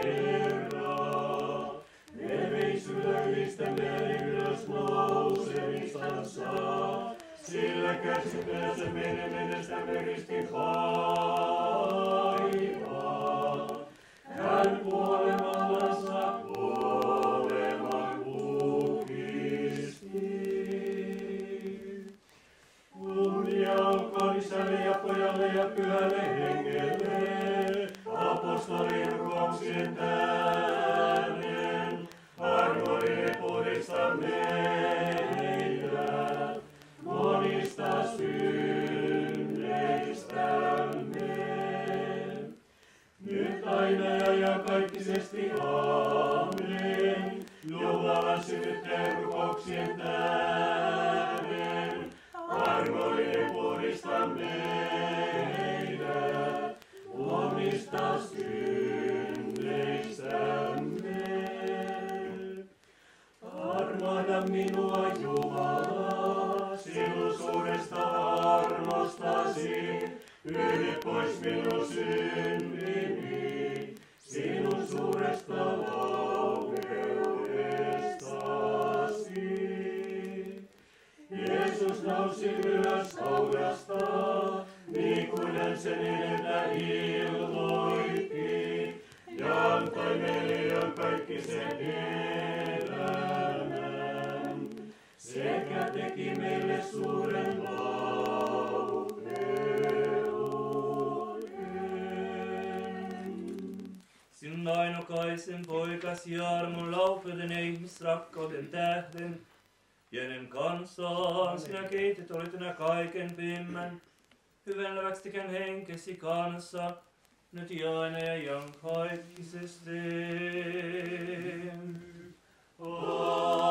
Herraa. Me veissulla ylistämme hänen ylösnousemistansa, sillä kärsityössä meidän menestämme ristin vaivaa. Hän kuolemallansa kuoleman kukisti. Kunnia olkoon Isälle ja Pojalle ja Pyhälle Hengelle, apostolien rukouksien tähden, armoille puhdista meitä monista synneistämme. Nyt aina ja iankaikkisesti, amen. Jumalan synnyttäjän rukouksien tähden, armoille puhdista meidät omista synneistämme. Armahda minua, Jumala, sinun suuresta armostasi, pyyhi pois minun synnini, sinun suuresta laupeudestasi. Jeesus nousi ylös haudasta, niin kuin hän sen edeltä ilmoitti, ja antoi meille iankaikkisen elämän, sekä teki meille suuren Sinun ainokaisen poikasi ja armon laupeuden ja ihmisrakkauden tähden, ja hänen kansaan sinä keitit olitena kaiken pimmän, hyvänläväksi tekän henkesi kanssa, nyt ja aina ja iankaikkisesti. Amen.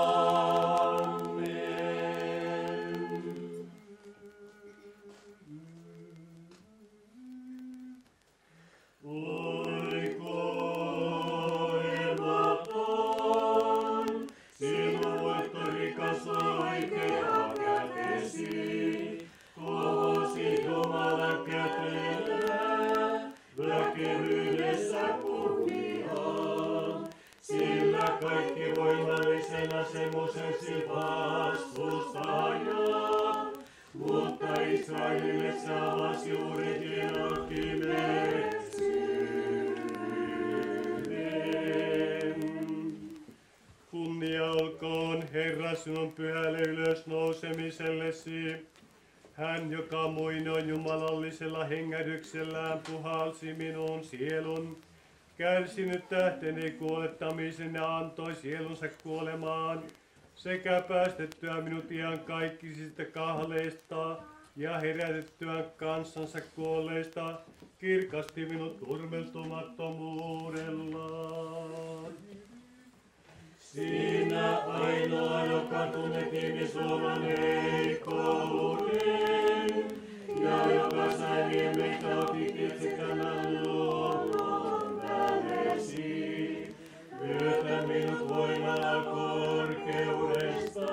Koematon, sinun voittorikas oikea kätesi, kohosi Jumalan kätellä, väkevyydessä kunniaan, sillä kaikki voimallisena semmoiseksi vastustaja, mutta Israelille se avasi juuri hienokimeksyyden. Kunnia olkoon Herra sinun pyhälle ylösnousemisellesi. Hän, joka muinoin jumalallisella hengähdyksellään puhalsi minun sielun, kärsinyt tähteni kuolettamisen ja antoi sielunsa kuolemaan, sekä päästettyä minut iankaikkisista kahleista ja herätettyä kansansa kuolleista, kirkasti minut turmeltumattomuudellaan. Sinä ainoa, joka tunnet ihmisluoman heikkouden, ja joka sai meitä otit itse tämän luonnon välesi. Myötä minut voimalla korkeudesta,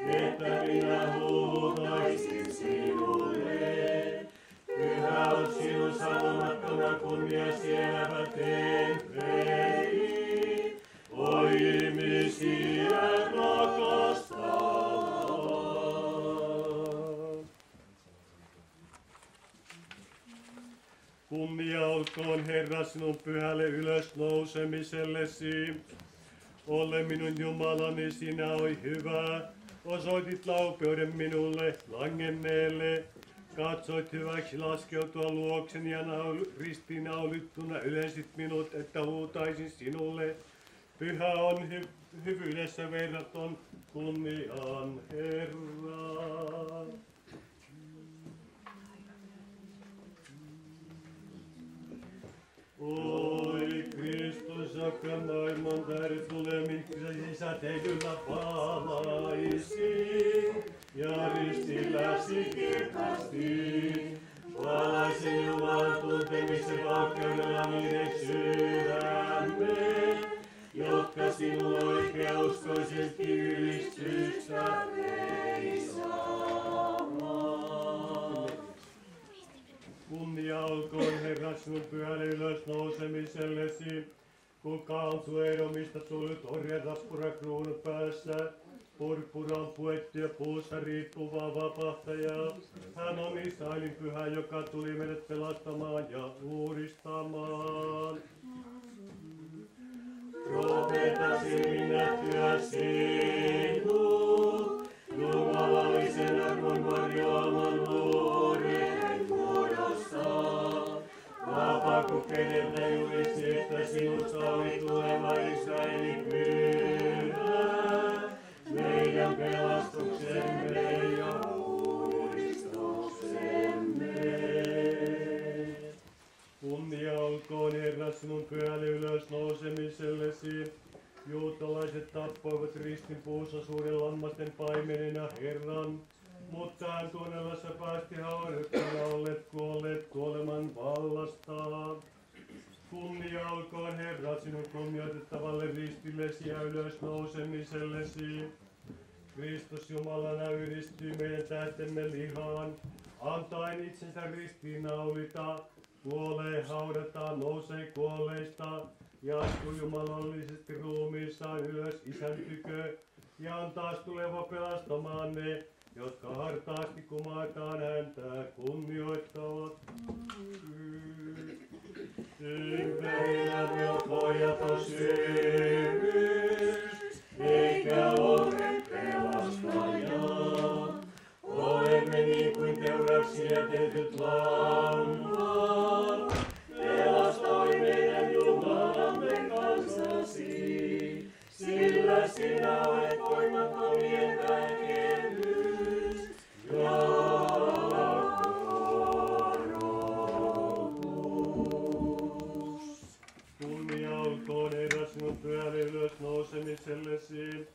että minä huutaisin sinulle. Pyhä on sinun sanomattoman kunniasi elävä temppeli. Oi ihmisiä rakastava. Kunnia olkoon Herra sinun pyhälle ylösnousemisellesi. Ole minun Jumalani, sinä oi hyvä. Osoitit laupeuden minulle langenneelle. Katsoit hyväksi laskeutua luokseni ja ristiinnaulittuna ylensit minut, että huutaisin sinulle. Pyhä on hyvyydessä verraton kunniaan, Herra. Oi Kristus, joka maailman tähdet tulemisesi säteilyllä valaisi, ja ristilläsi kirkasti. Valaisi Jumalan tuntemisen valkeudella niiden sydämme, jotka sinun oikeuskoisesti ylistyksä veisaamaan. Kunnia olkoon Herra sinun pyhälle ylösnousemisellesi, kuka on sun edomista tullut orjan rappura kruunu päässä. Purpuran puettu ja puussa riippuvaa vapahtaja. Hän on Israelin pyhä, joka tuli meidät pelastamaan ja uudistamaan. Profeetasi minä työ sinut, jumalallisen armon varjoaman luoden muodossa. Vapaa kun keneltä julisti, että sinusta oli tuleva Israelin pyhä, meidän pelastuksemme ja uudistuksemme. Kunnia olkoon Herra sinun pyhälle ylösnousemisellesi. Juutalaiset tappoivat ristin puussa suuren lammasten paimenina Herran, mutta hän tunnellassa päästi haudattuna olleet kuolleet kuoleman vallastaan. Kunnia olkoon Herra sinun kunnioitettavalle ristillesi ja ylösnousemisellesi. Kristus Jumalana yhdistyy meidän tähtemme lihaan, antaen itsensä ristiinnaulita, kuolee, haudataan, nousee kuolleista, ja astuu jumalallisesti ruumiissaan ylös Isän tykö, ja on taas tuleva pelastamaan ne, jotka hartaasti kumartaan häntä kunnioittavat. Meillä velkojaton syys, eikä ole pelastajaa. Olemme niin kuin teuraksi jätetyt lammat. Pelastai meidän Jumalamme kansasi, sillä sinä olet voimaton väkevys ja korotus. Kunnia olkoon Herra sinun pyhälle ylösnousemisellesi.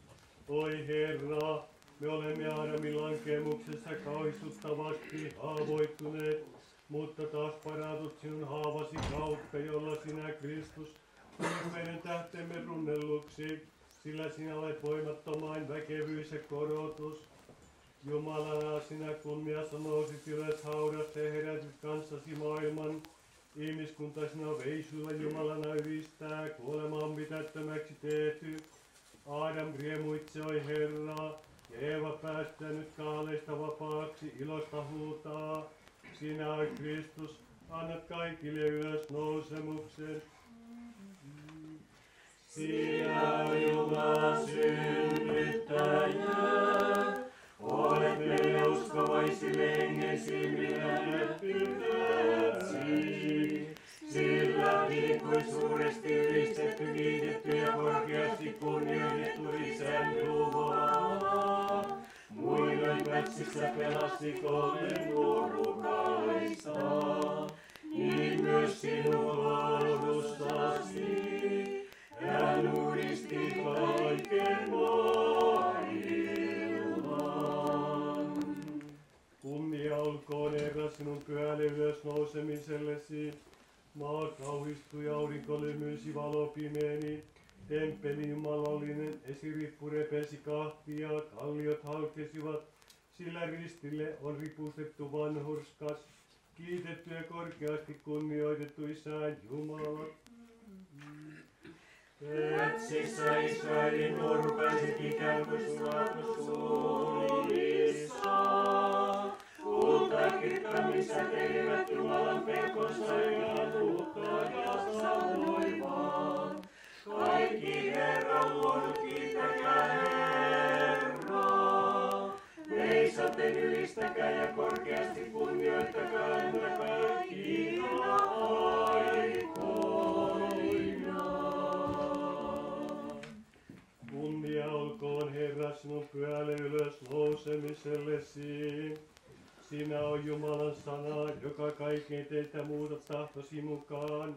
Oi Herra, me olemme Aadamin lankemuksessa kauhistuttavasti haavoittuneet, mutta taas paratut sinun haavasi kautta, jolla sinä, Kristus, tulet meidän tähtemme runnelluksi, sillä sinä olet voimattomain väkevyys ja korotus. Jumalana sinä kunniassa nousit ylös haudasta ja herätit kanssasi maailman. Ihmiskunta sinä veisuilla Jumalana ylistää, kuolemaan mitättömäksi tehty. Aadam riemuitsoi Herraa, ja Eeva päästänyt kaaleista vapaaksi ilosta huutaa. Sinä olet Kristus, annat kaikille ylösnousemuksen. Sinä on Jumala synnyttäjä, olet meille uskovaisille hengesi pyhäksi. Sillä niin kuin suuresti ylistetty, kiitetty ja korkeasti kunnioitettu Isän Jumala, muinoin pätsissä pelasti 3 nuorukaista, niin myös sinun lohdustasi hän uudisti kaiken maailman. Kunnia olkoon Herra sinun pyhälle ylösnousemisellesi. Maa kauhistui ja aurinko lymyisi valo pimeeni. Temppelin jumalallinen esirippu repesi kahtia, kalliot halkesivat, sillä ristille on ripustettu vanhurskas, kiitetty ja korkeasti kunnioitettu Isän Jumala. Petsissä Israelin nuorukaiset ikään kuin sulattu suulissa. Kulta kirkkaammin säteilivät Jumalan pelkonsa ja luuttajasta voimaan. Kaikki Herran luodut kiittäkää Herraa. Veisaten ylistäkää ja korkeasti kunnioittakaa häntä kaikkina aikoina. Kunnia olkoon Herra sinun pyhälle ylösnousemisellesi. Sinä on Jumalan sana, joka kaikkein teiltä muutat tahtosi mukaan.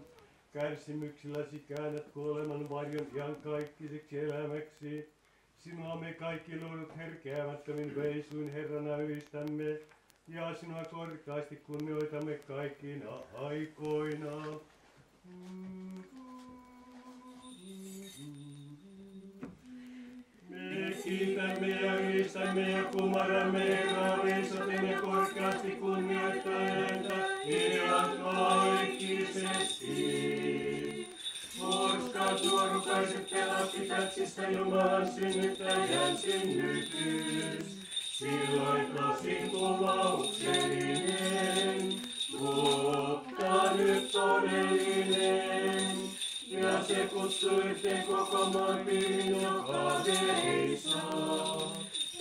Kärsimyksilläsi käännät kuoleman varjon iankaikkaiseksi elämäksi. Sinua me kaikki luodut herkeämättömin veisuin Herrana ylistämme, ja sinua korkeasti kunnioitamme kaikkina aikoina. Me kiitämme ja ylistämme ja kumaramme Herraa, veisatemme korkeasti kunnioittaen häntä iankaikkisesti. Murskaat nuorukaiset pelasti kätsistä Jumalan synnyttäjän synnytys. Silloin tosin kuvauksellinen, mutta nyt todellinen. Ja se kutsui yhteen koko maan piirin, joka veisaa.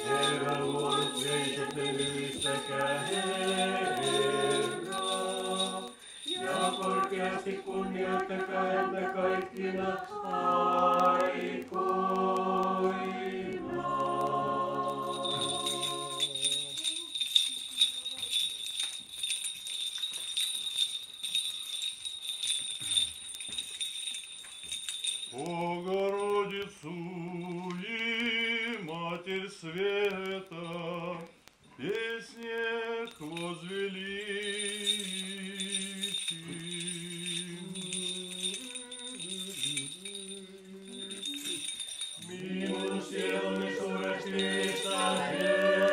Herran luodut veisaten ylistäkää Herraa. Ja korkeasti kunnioittakaa häntä kaikkina aikoina. Богородицу и Матерь Света, песнях возвеличим. Minun sieluni suuresti ylistää Herraa,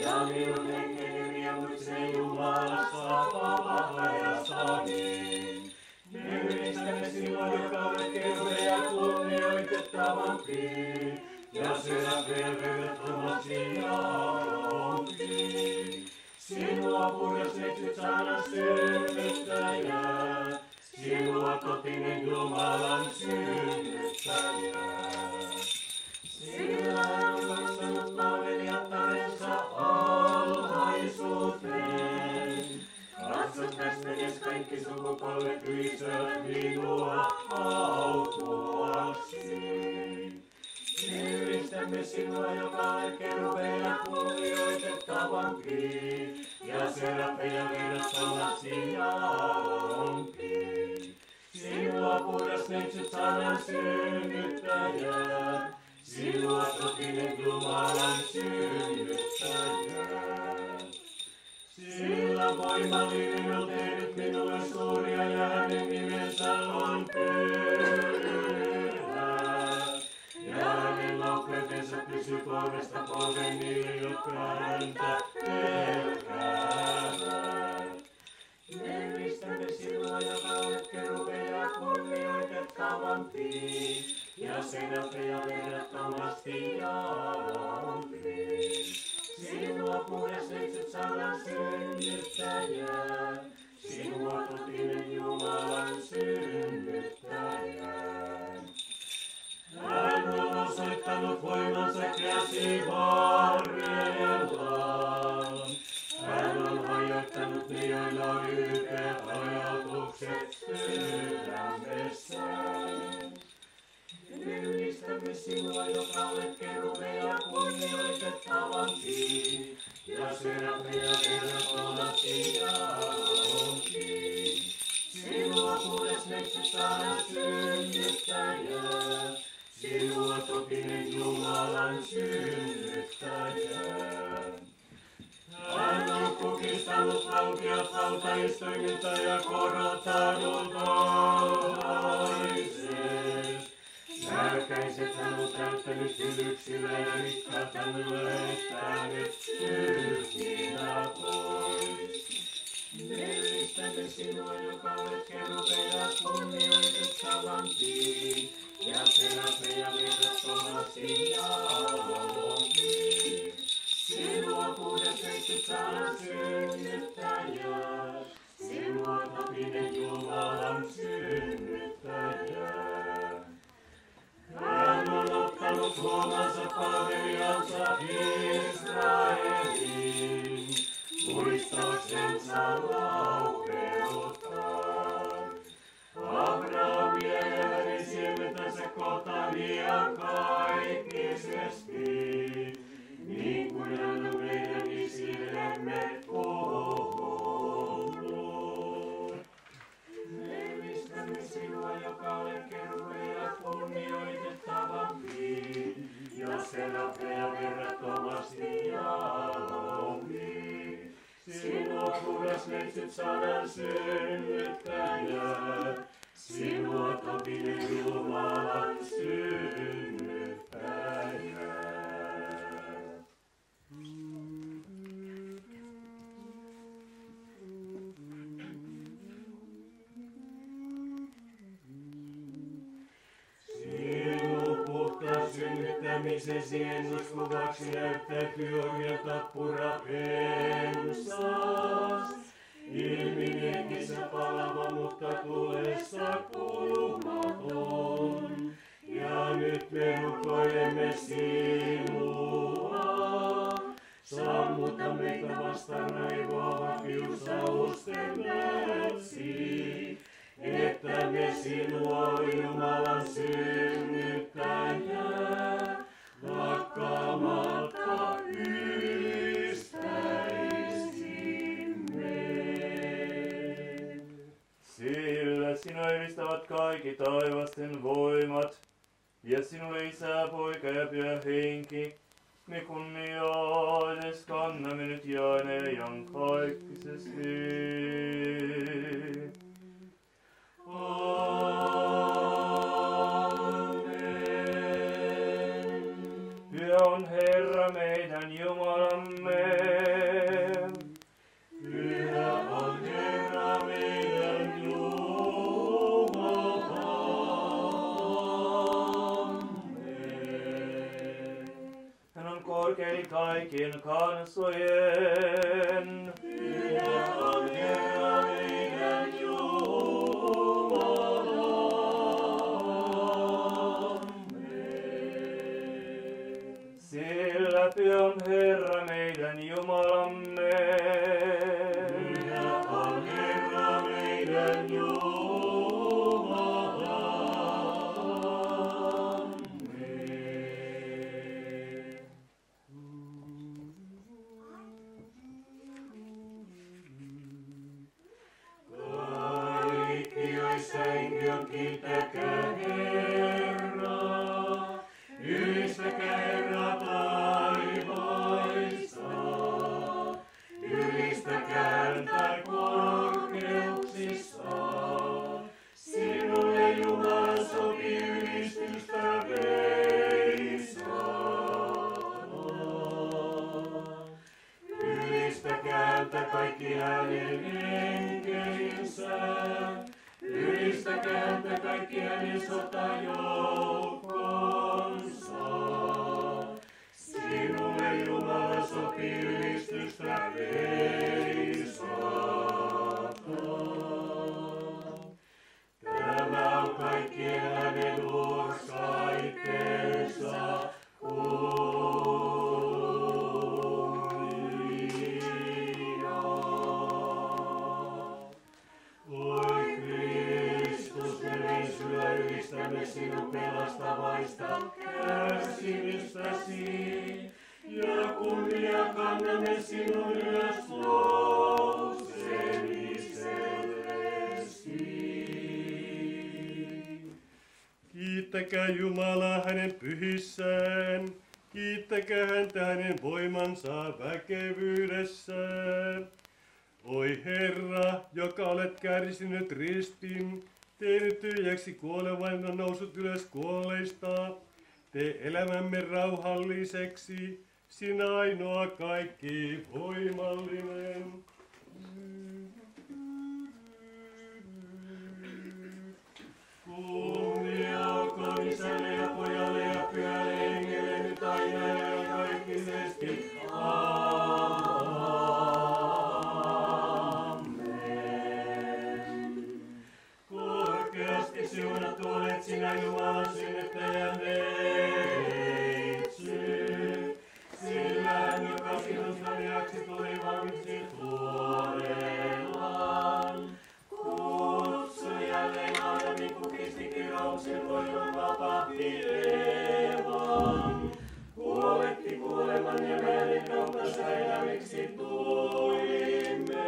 ja minun henkeni riemuitsee Jumalassa vapahtajastani. sinua, joka olet kerubeja kunnioitettavampi, ja serafeja verrattomasti jaompi. Sinua puhdas neitsyt sanan synnyttäjä, sinua totinen Jumalan synnyttäjä. Sillä hän on nostanut palvelijattarensa alhaisuuteen. Katso tästä edes kaikki sukupolvet ylistövät minua autuaksi. Me ylistämme sinua, joka olet kerubeja kunnioitettavampi, ja serafeja verrattomasti jaompi. Sinua puhdas neitsyt sanan synnyttäjä, sinua totinen Jumalan synnyttäjä. Sillä voimallinen on tehnyt minulle suuria ja hänen nimensä on pyhä. Ja hänen laukeutensa pysyy polvesta polven niille, jotka häntä pelkäävät. Me ylistämme sinua, joka olet kerubeja kunnioitettavampi, ja serafeja verrattomasti jaompi. Sinua puhdas neitsyt sanan synnyttäjä, sinua totinen Jumalan synnyttäjä. Hän on osoittanut voimansa käsivarrellaan. Hän on hajottanut ne, joilla on ylpeät ajatukset sydämessään. Me ylistämme sinua, joka olet kerubeja kunnioitettavampi, ja serafeja verrattomasti jaompi. Sinua puhdas neitsyt sanan synnyttäjä, sinua totinen Jumalan synnyttäjä. Hän on kukistanut valtiot valtaistuimilta ja korottanut alhaiset. Nälkäiset hän on täyttänyt hylyksillä ja rikkaat hän on löytänyt tyhjinä pois. Me ylistämme sinua, joka olet kerubeja kunnioitettavampi, ja serafeja verrattomasti jaompi. Sinua puhdas neitsyt sanan synnyttäjä, sinua totinen Jumalan synnyttäjä. Hän on ottanut huomansa palvelijansa Israelin, muistoksensa laupeuttaan. Abrahamia ja hänen siementänsä kohtaan iankaikkisesti, niin kuin hän on meidän isillemme puhunut. Me ylistämme sinua, joka olet kerubeja kunnioitettavampi, ja serafeja verrattomasti jaompi. Sinua puhdas neitsyt sanan synnyttäjä, sinua totinen Jumalan synnyttäjä. Synnyttämisesi ennuskuvaksi näyttäytyy orjan tappura pensas. Ilminiekissä palava, mutta tulessa kulumaton. Ja nyt me rukoilemme sinua. Sammuta meitä vastaan raivoava kiusausten lätsi. Että me sinua, Jumalan synnyttäjä, lakkaamatta ylistäisimme. Sillä sinua ylistävät kaikki taivasten voimat, ja sinulle Isä, Poika ja Pyhä Henki, me kunnioites kannamme nyt ja ne iankaikkisesti. Amen. Pyhä on Herra meidän Jumalamme. Pyhä on Herra meidän Jumalamme. oikein kaikkien kansojen. Pyhä on Herra meidän Jumalamme. Sillä Pyhä on Herra meidän Jumalamme. Pyhä on Herra meidän Jumalamme. Kaikki, joissa henki on, kiittäkää Herraa. Ylistäkää Herraa taivaissa. Ylistäkää häntä korkeuksissa. Sinulle Jumala sopii ylistystä veisata. Ylistäkää häntä kaikki hänen enkelinsä. Ylistäkää häntä kaikki hänen sotajoukkonsa. Sinulle Jumala sopii ylistystä veisata. Tämä on kaikkien hänen hurskaittensa kunnia. Oi Kristus, me veisyllä ylistämme sinun pelastavaista kärsimystäsi. Ja kunnia kannamme sinun ylös nousemisellesi. Kiittäkää Jumalaa hänen pyhissään. Kiittäkää häntä hänen voimansa väkevyydessään. Oi Herra, joka olet kärsinyt ristin, tehnyt tyhjäksi kuolevan ja noussut ylös kuolleista, tee elämämme rauhalliseksi, sinä ainoa kaikki voimallinen. Kunnia olkoon Isälle ja Pojalle ja Pyhälle Hengelle nyt aina ja kaikkisesti. Amen. Korkeasti siunattu olet sinä Jumalan synnyttäjä neitsyt. Sillä hän, joka sinusta liaksi tuli, valmitsi tuorellaan. Kutsu jälleen Aadamin kukisti kirouksen voiman vapahti Eevan. Huoletti kuoleman ja veren kautta säilämiksi tulimme.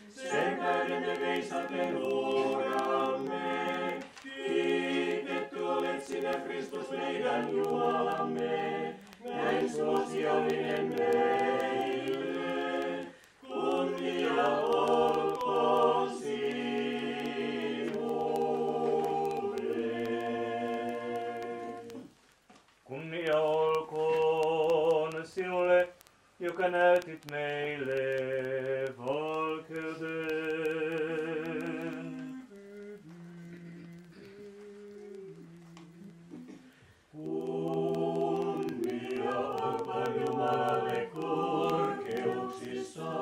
Sen tähden me veisaten huudamme. Kiitetty olet sinä Kristus meidän Jumalamme. Näin suosiollinen meille. Kunnia olkoon sinulle. Kunnia olkoon sinulle, joka näytit meille valkeuden. Kunnia olkoon Jumalalle korkeuksissa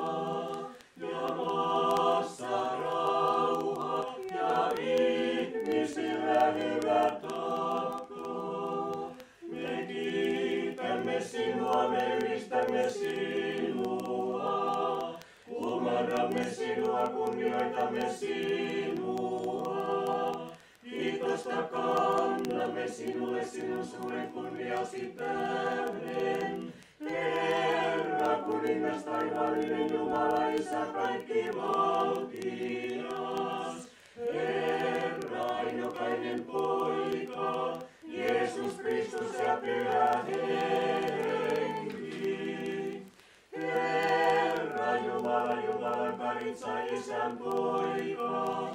ja maassa rauha ja ihmisillä hyvä tahto. Me kiitämme sinua, me ylistämme sinua, kumarramme sinua, kunnioitamme sinua. Kiitosta kannamme sinulle sinun suuren kunniasi tähden. Herra, kuningas taivaallinen Jumala, Isä kaikkivaltias. Herra, ainokainen Poika, Jeesus Kristus ja Pyhä Henki. Herra, Jumala, Jumalan karitsa, Isän Poika,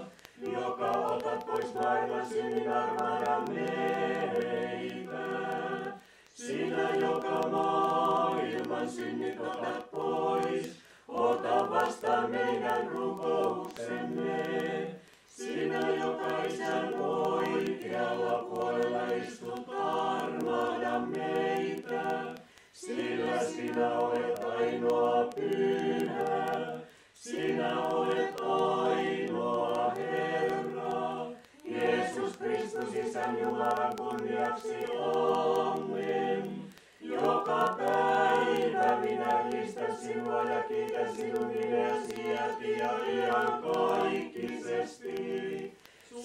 joka otat pois maailman synnin armahda meitä. Sinä, joka maailman synnit otat pois, ota vastaan meidän rukouksemme. Sinä, joka Isän oikealla puolella istut, armahda meitä. Sinä, sillä sinä olet ainoa pyhä. Sinä olet ainoa Herra. Jeesus Kristus, Isän Jumalan kunniaksi, amen. Joka päivä minä ylistän sinua ja kiitän sinun nimeäsi ja iankaikkisesti.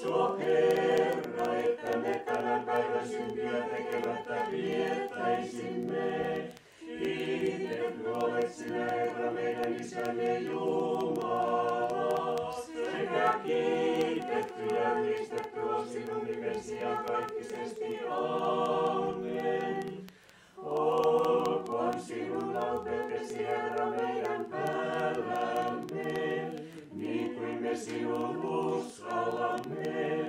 Suo Herra, että me tämän päivän syntiä tekemättä viettäisimme. Kiitetty olet sinä, Herra, meidän Isämme Jumala. Sekä kiitetty ja ylistetty on sinun nimesi iankaikkisesti. Amen. Olkoon sinun laupeutesi, Herra, meidän päällämme, niin kuin me sinun uskallamme.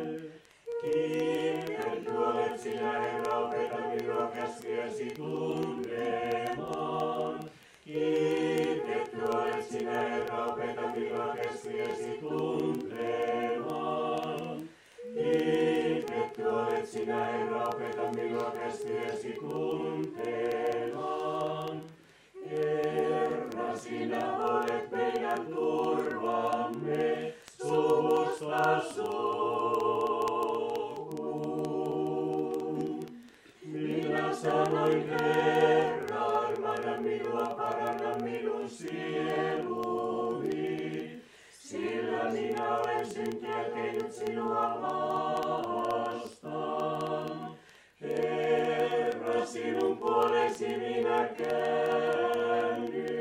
Kiitetty olet sinä, Herra, opeta minua käskyjäsi tuntemaan. Kiitetty olet sinä, Herra, opeta minua käskyjäsi tuntemaan. Kiitetty olet sinä, Herra, opeta minua käskyjäsi tuntemaan. Herra, sinä olet meidän turvamme suvusta suvuun. Minä sanoin, Herra, armahda minua, paranna minun sieluni, sillä minä olen syntiä tehnyt sinua vastaan. Herra, sinun puolesi minä käännyn.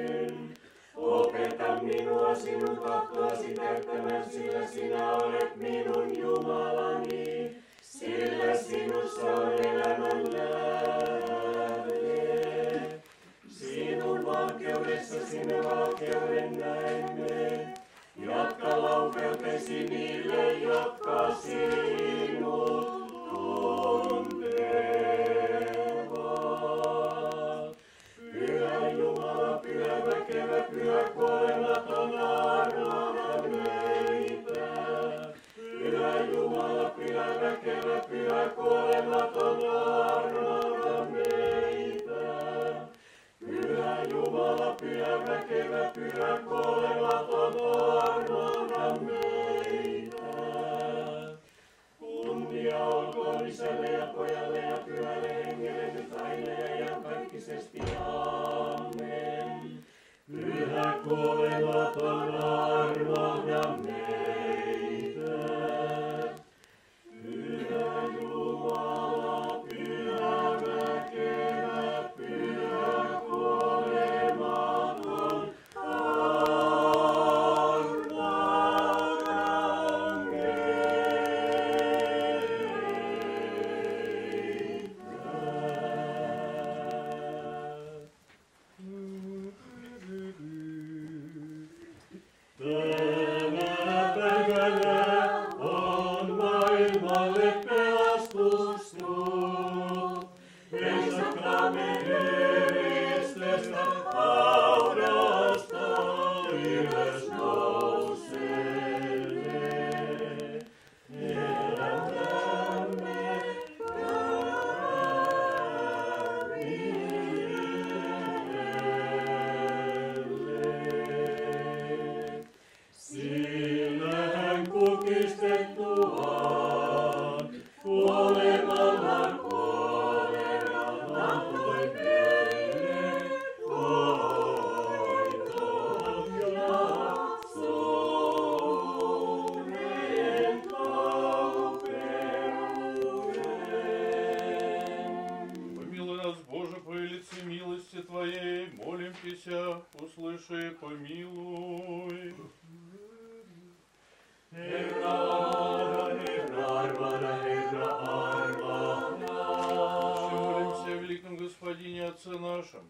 Opeta minua sinun tahtoasi täyttämään, sillä sinä olet minun Jumalani. Sillä sinussa on elämän lähde. Sinun vankeudessasi me valkeuden näemme. Jatka laupeutesi niille, jotka sinut tuntevat. Pyhä Jumala, pyhä väkevä, pyhä kuolematon, armahda meitä. Pyhä Jumala, pyhä väkevä, pyhä kuolematon, armahda meitä. Pyhä Jumala, pyhä väkevä, pyhä kuolematon, armahda meitä. Kunnia olkoon Isälle ja Pojalle ja Pyhälle Hengelle nyt aina ja iankaikkisesti. Amen. Pyhä kuolematon, armahda meitä. Pyhä Jumala, pyhä väkevä, pyhä kuolematon, armahda Tänä päivänä on maailmalle pelastus tullut. Veisatkaamme ylistestä haudasta ylös nousseelle. Elätämme Herrelle. Sillä hän kukistettuaan kuolemallaan kuoleman antoi meille voiton ja suuren kaupeuden. Помилуй нас, Боже, по велице милости Твоей, молим Тебя, услыши, помилуй. Herra, Herra, armahda, Herra, armahda. Молимся о великом Господине Отце нашем,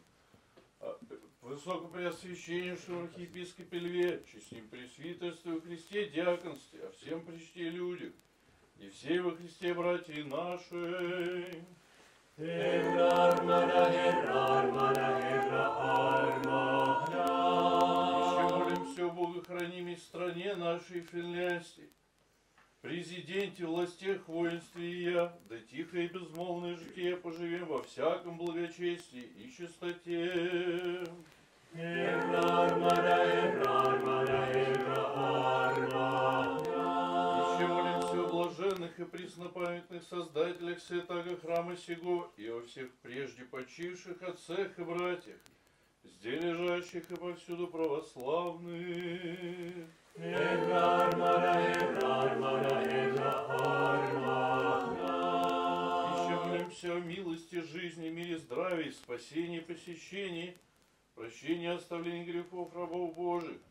высокопреосвященнейшем архиепископе Льве, честном пресвитерстве во Христе диаконстве, о всем причте людях, и всей во Христе братья наши. Herra, armahda, Herra, armahda, Herra, armahda. Еще молимся о богохранимой стране нашей Финляндии, президенте, властях, воинстве и я, да тихо и безмолвное житие поживем во всяком благочестии и чистоте. Еще молимся о блаженных и преснопамятных создателях святаго храма сего и о всех прежде почивших отцах и братьях, здесь лежащих и повсюду православных. Еще молимся о милости, жизни, мире, здравии, спасении, посещении, прощении, оставлении грехов рабов Божьих,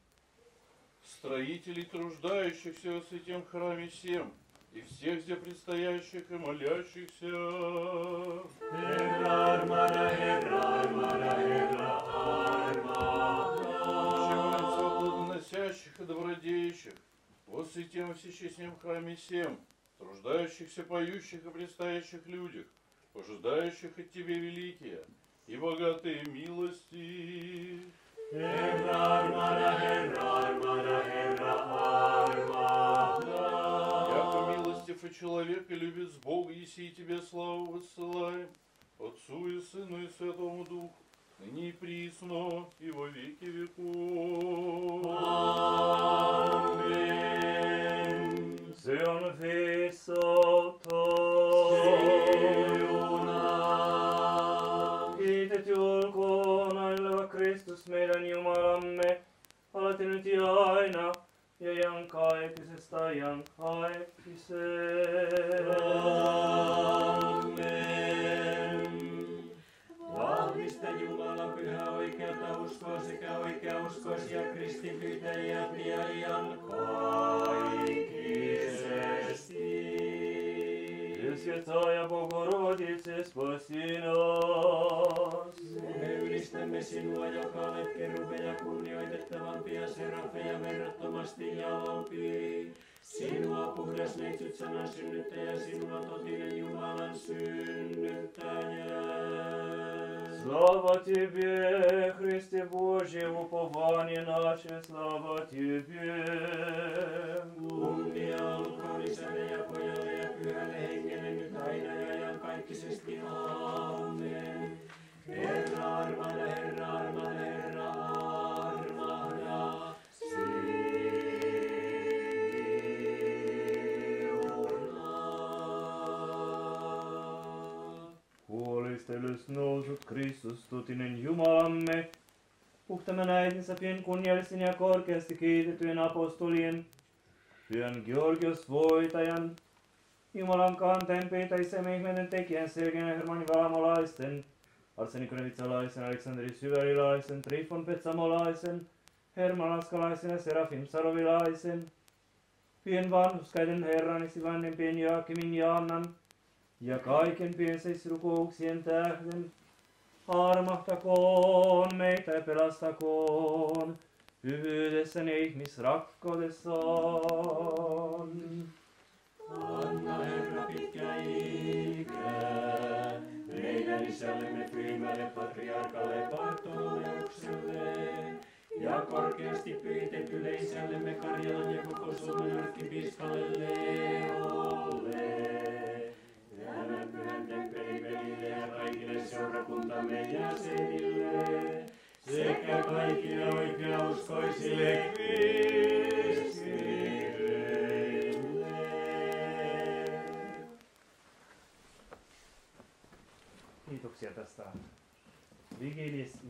строителей, труждающихся во святем храме всем, и всех здесь предстоящих и молящихся. Еще молимся о плодоносящих и добродеющих, во святем и всечестном храме всем, труждающихся, поющих и предстоящих людях, ожидающих от Тебе великие и богатые милости. Яко милостив и человек, и любит Бога, еси и Тебе славу высылаем, Отцу и Сыну и Святому Духу, ныне и присно, и во веки веков. Amen. Sion visoto. Kiitetty olkoon Kristus meidän Jumalamme, alati nyt ja aina, ja iankaikkisesta iankaikkiseen. Amen. Vahvista Jumala pyhä oikeutta uskoa sekä oikeauskoisia kristittyitä ja iankaikkisesti. Святая Богородице, спаси нас. Me ylistämme sinua, joka olet kerubeja kunnioitettavampia, serafeja verrattomasti jalompia. Sinua puhdas neitsyt sanan synnyttäjä, sinua totinen Jumalan synnyttäjä. Слава Тебе, Христе Божий, упование наше, слава Тебе. Kunnia olkoon Isälle ja Pojalle ja Pyhälle Hengelle nyt aina ja iankaikkisesti. Aamen. Herra armahda, Herra armahda, Herra armahda. Kuolistelus nousut Kristus, totinen Jumalamme, puhtamme äitinsä pien kunniallisen ja korkeasti kiitettyjen apostolien, pyhän Georgios voitajan, Jumalan kanteen pitäisemme ihmeiden tekijän Sergen ja Hermanni Valamolaisten, Arseni Krevitsalaisen, Aleksandri Syvärilaisen, Trifon Petsamolaisen, Herman Laskalaisen ja Serafim Sarovilaisen, pien vanhuskaiden Herran Isivannen pien Jaakimin ja Annan, ja kaiken pienseisrukouksien tähden armahtakoon meitä ja pelastakoon hyvyydessään ja ihmisrakkaudessaan. Anna Herra pitkä ikää meidän isällemme pyhimmälle patriarkalle Bartolomeukselle ja korkeasti pyytetylle isällemme Karjalan ja koko Suomen arkkipiispalle Leolle. Tämän pyhän temppelin velille ja kaikille seurakuntamme jäsenille sekä kaikille oikeauskoisille kristityille. Kiitoksia tästä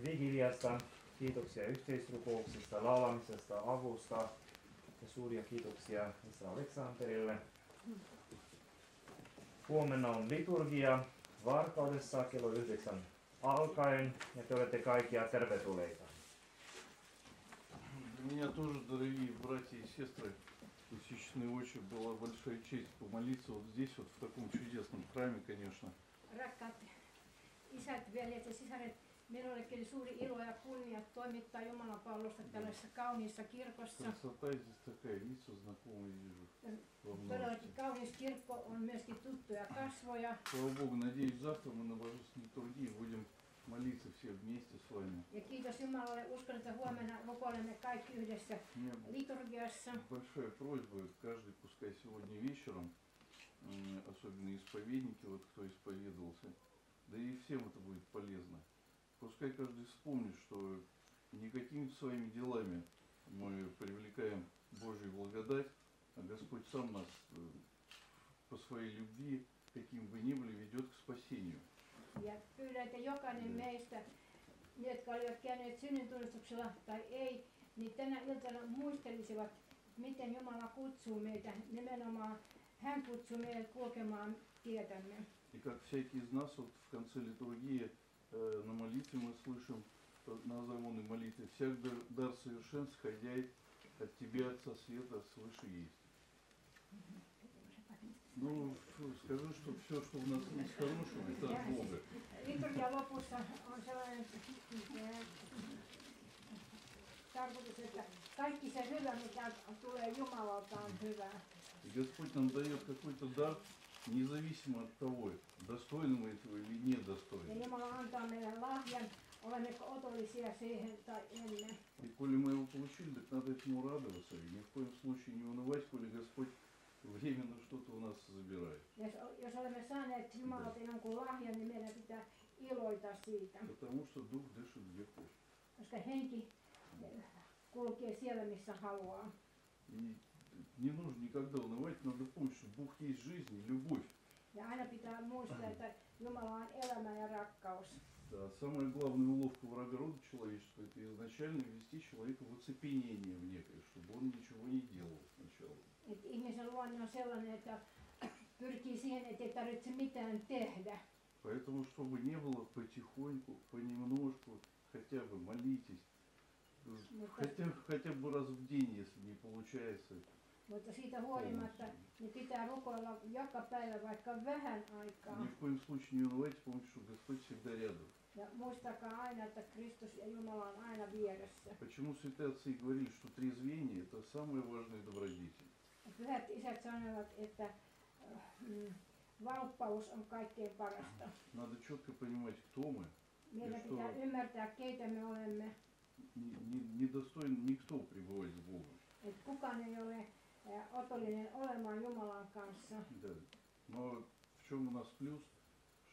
vigiliasta, kiitoksia yhteisrukouksesta, laulamisesta, avusta ja suuria kiitoksia Isä Aleksanterille. Huomenna on liturgia Varkaudessa kello 9 alkaen ja te olette kaikkia tervetulleita. Для меня тоже, дорогие братья и сестры, усеченные очи, была большая честь помолиться вот здесь, вот в таком чудесном храме, конечно. Rakkaat isät, veljet ja sisaret, minullekin oli suuri ilo ja kunnia toimittaa Jumalan palvelusta tällaisessa kauniissa kirkossa. Красота здесь такая, лица знакомые вижу. Во множестве. Todellakin kaunis kirkko on myöskin tuttuja kasvoja. Слава Богу, надеюсь, завтра мы на божественной литургии будем молиться все вместе с вами. Ja kiitos Jumalalle, uskon, että huomenna rukoilemme kaikki yhdessä У меня liturgiassa. большая просьба, каждый пускай сегодня вечером, особенно исповедники, вот кто исповедовался, да и всем это будет полезно. Пускай каждый вспомнит, что не какими-то своими делами мы привлекаем Божью благодать, а Господь сам нас по своей любви, каким бы ни были, ведет к спасению. Ja pyydän, että jokainen meistä, ne jotka olivat käyneet synnintunnustuksella tai ei, niin tänä iltana muistelisivat, miten Jumala kutsuu meitä, nimenomaan hän kutsuu meidät kulkemaan tietämme. И как всякий из нас вот в конце литургии на молитве мы слышим на озаренной молитве: «Всяк дар совершенств, ходяй от Тебя, Отца Света, свыше есть». Ну, скажи, что все, что у нас есть хорошего, это от Бога. Liturgian lopussa on sellainen tarkoitus, että kaikki se hyvä, mikä tulee Jumalalta, on hyvää. И Господь нам дает какой-то дар, независимо от того, достойны мы этого или Ja недостойны. Jumala antaa meille lahjan, olemmeko otollisia siihen tai emme. И коли мы его получили, так надо этому радоваться. И ни в коем случае не унывать, коли Господь временно что-то у нас забирает. Jos olemme saaneet Jumalalta jonkun lahjan, niin meidän pitää iloita siitä. Потому что Дух дышит где хочет. Koska henki kulkee siellä, missä haluaa. И не нужно никогда унывать, надо помнить, что Бог есть жизнь и любовь. Ja aina pitää muistaa, että Jumala on elämä ja rakkaus. Да, самая главная уловка врага рода человеческого — это изначально ввести человека в оцепенение в некое, чтобы он ничего не делал сначала. Et ihmisen luonne on sellainen, että pyrkii siihen, ettei tarvitse mitään tehdä. Поэтому, чтобы не было, потихоньку, понемножку, хотя бы молитесь, хотя бы раз в день, если не получается. Mutta siitä huolimatta niin pitää rukoilla joka päivä vaikka vähän aikaa. Ни в коем случае не унывайте, помните, что Господь всегда рядом. Ja muistakaa aina, että Kristus ja Jumala on aina vieressä. Почему святые отцы говорили, что трезвение — это самая важная добродетель? Pyhät isät sanovat, että valppaus on kaikkein parasta. Надо четко понимать, кто мы. Meidän pitää ymmärtää, keitä me olemme. Не достоин никто пребывать с Богом. Että kukaan ei ole otollinen olemaan Jumalan kanssa. Да. Но в чем у нас плюс?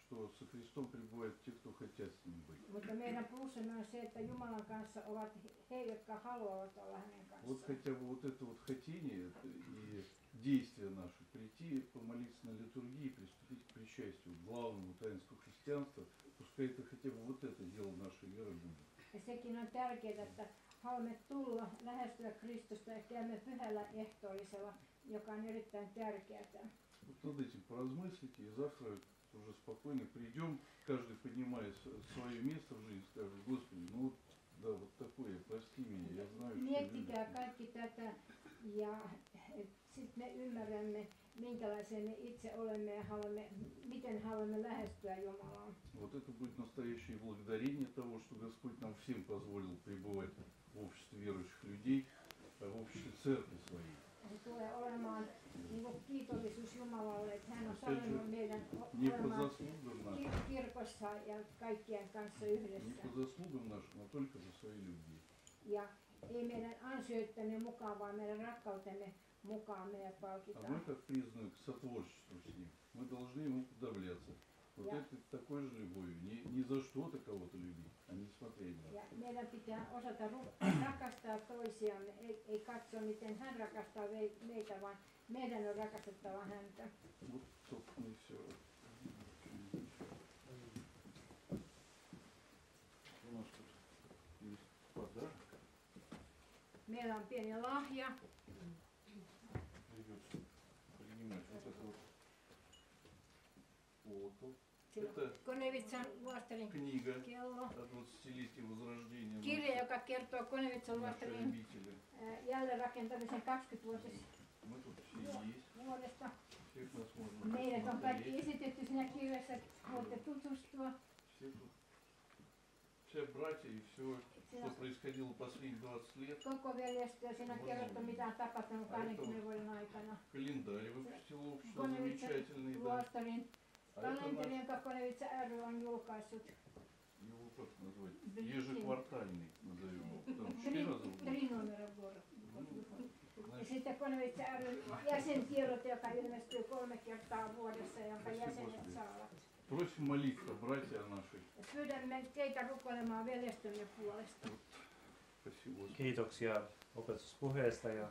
Что со Христом пребывают те, кто хотят с Ним быть. Mutta meidän plussamme on se, että Jumalan kanssa ovat he, jotka haluavat olla hänen kanssaan. Вот хотя бы вот это вот хотение и действие наше, прийти, помолиться на литургии, приступить к причастию, к главному таинству христианства, пускай это хотя бы вот это дело нашей веры будет. Ja sekin on tärkeää, että haluamme tulla, lähestyä Kristusta ja käymme pyhällä ehtoollisella, joka on erittäin tärkeää. Вот над этим поразмыслите, и завтра уже спокойно придем, каждый поднимая свое место в жизни, скажет: Господи, ну вот, да, вот такое, прости меня, я знаю, что Miettikää любишь. kaikki tätä ja sitten me ymmärrämme, minkälaisia me itse olemme ja miten haluamme lähestyä Jumalaa. Вот это будет настоящее благодарение того, что Господь нам всем позволил пребывать в обществе верующих людей, в обществе церкви своей. Se tulee olemaan niin kuin kiitollisuus Jumalalle, että hän on sallinut meidän Не по olemaan заслугам нашим, kirkossa ja kaikkien kanssa не yhdessä. по заслугам нашим, а только по своей любви. Ja ei meidän ansioittemme mukaan, vaan meidän rakkautemme mukaan meidät А palkitaan. мы, как призваны к сотворчеству с Ним, мы должны Ему подавляться. Вот Я- это такой же любовью, не за что-то кого-то любить, а не смотреть на. Ja meidän pitää osata rakastaa toisiamme, ei katsoa miten hän rakastaa meitä, vaan meidän on rakastettava häntä. Вот, собственно, и все. У нас тут есть подарок. Meillä on pieni lahja. Придется принимать вот это вот фото. Sillä Это Konevitsan luostarin книга kello. о 20-летии Возрождения Kirja, joka kertoo Konevitsan нашей luostarin обители. jälleenrakentamisen 20-vuotisesta Мы тут все есть, vuodesta. всех нас можно Meidät on kaikki посмотреть. esitetty siinä kirjassa, voitte tutustua. Все тут, все братья и все, что происходило последние 20 lет. Koko veljestyö, siinä on kerrottu mitä on tapahtunut 20 vuoden aikana. Календарь выпустило общество Konevitsan замечательный, да. luostarin А это kalenteri, наш jonka Konevitsa ry on julkaissut. Его как назвать? Ежеквартальный назовем его. Там 4 раза в год. 3 номера ja sitten Konevitsa ryn jäsentiedote, joka ilmestyy 3 kertaa vuodessa, jonka jäsenet saavat. Просим молиться, братья наши. Pyydämme teitä rukoilemaan veljestömme puolesta. Спасибо. Kiitoksia opetuspuheesta ja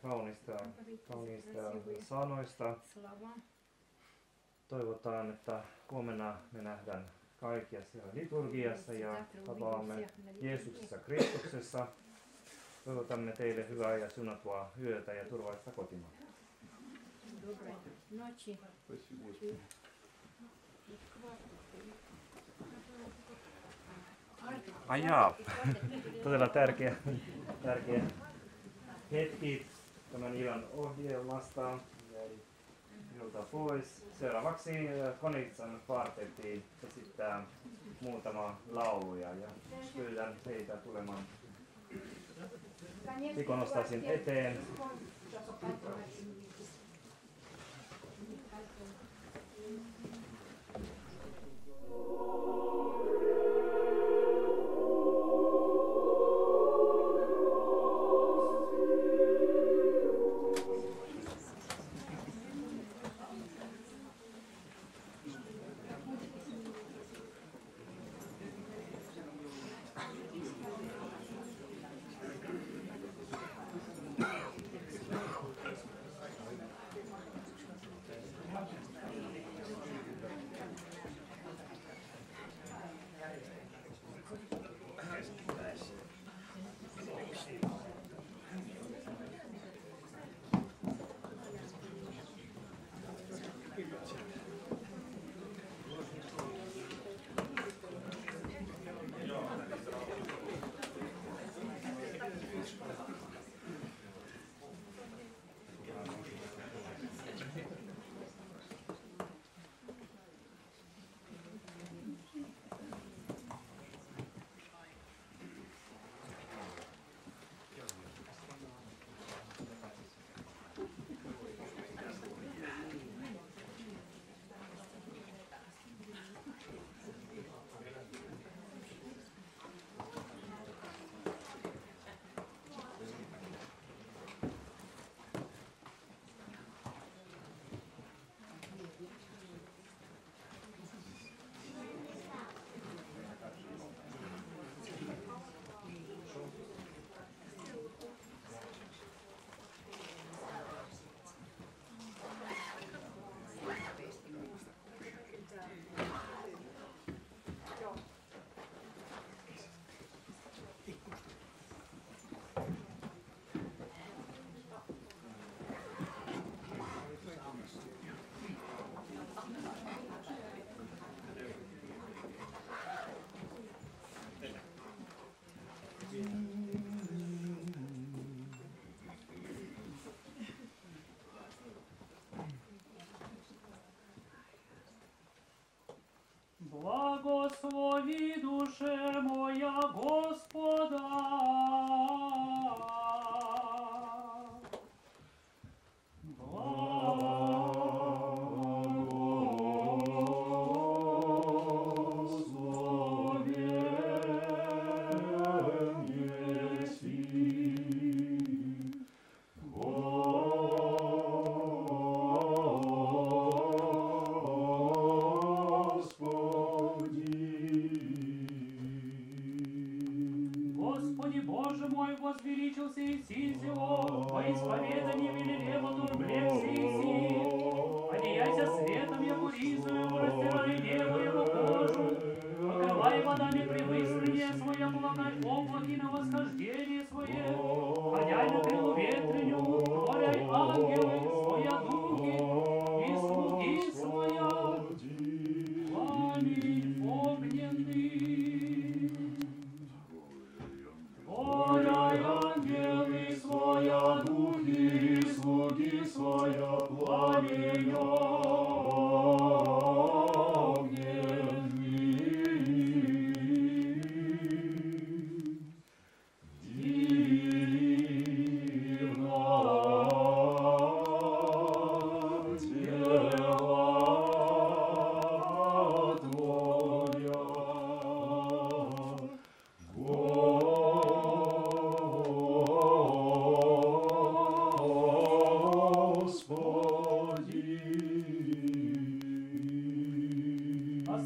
kauniista sanoista. Slava. Toivotaan, että huomenna me nähdään kaikkia siellä liturgiassa ja tapaamme Jeesuksessa Kristuksessa. Toivotamme teille hyvää ja suunnattua yötä ja turvallista kotimaata. Доброй ночи. Спасибо, Господи. Ai jaa, todella tärkeä hetki tämän illan ohjelmasta jäi minulta pois. Seuraavaksi Konevitsan kvartetti esittää muutama lauluja ja pyydän teitä tulemaan ikonostaisin eteen.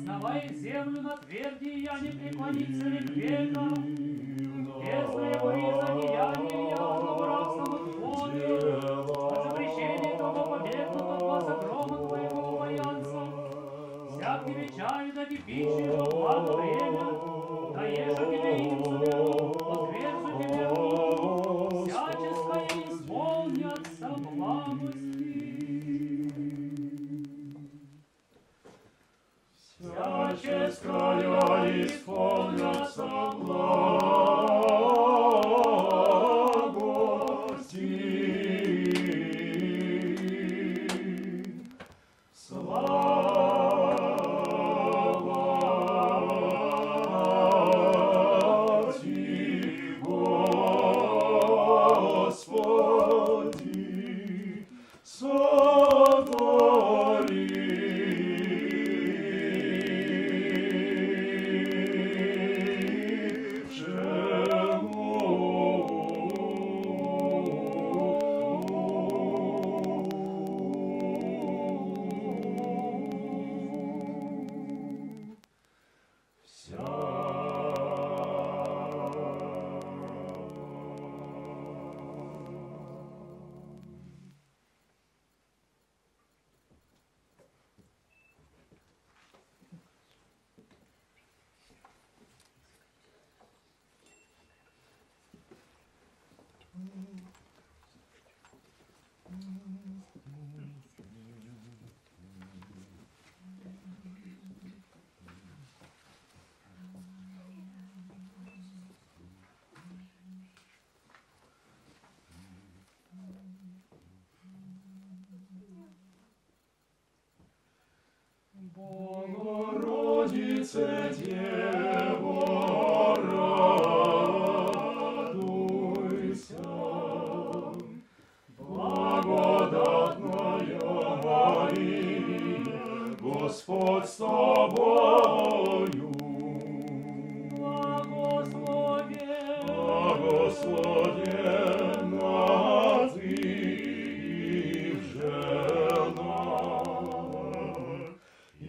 основая землю на тверди, я не преклонится ли к векам. Бездна его изодеяния, явно братством отходы, от запрещения того побегнут от глаза грома твоего боятся. Всяк тебе чай да кипящий, что благо время, да еже тебе инцу, отверзу тебе руку, всяческое исполнятся благости. Всяческое исполнятся благости. Слава Ти, Господи, Богородице, Дево, радуйся, благодатная Мария, Господь с тобою. Благословенна ты в женах, и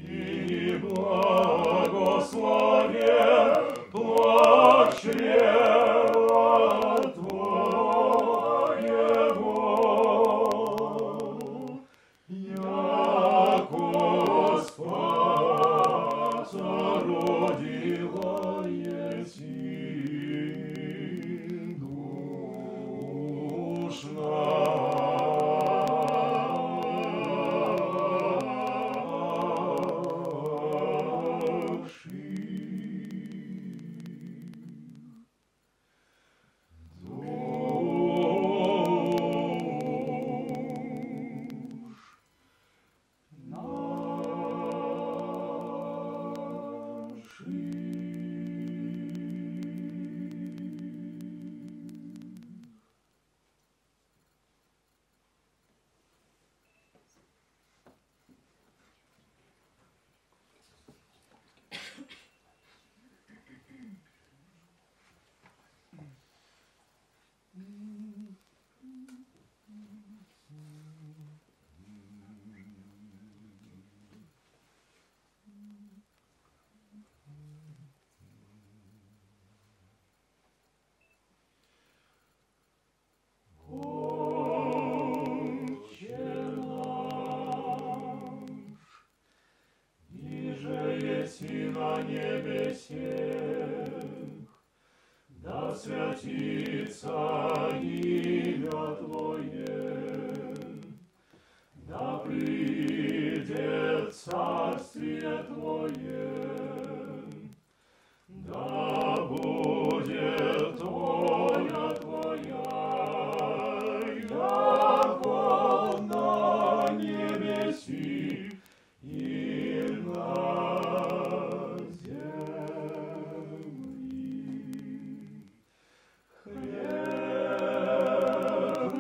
благословен плод чрева твоего, яко Спаса родила еси на небесе, да святится имя Твое, да придет царствие Твое, да будет воля Твоя, яко на небеси и на земли. Хлеб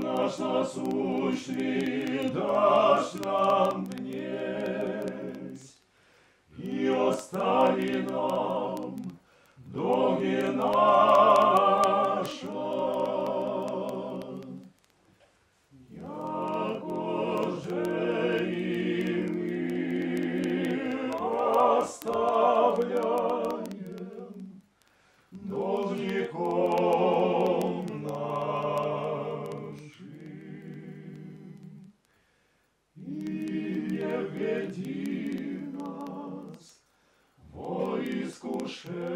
наш насущный дашь нам днесь, и остави нам долги наши, яко же и мы оставим возведи нас во искушение.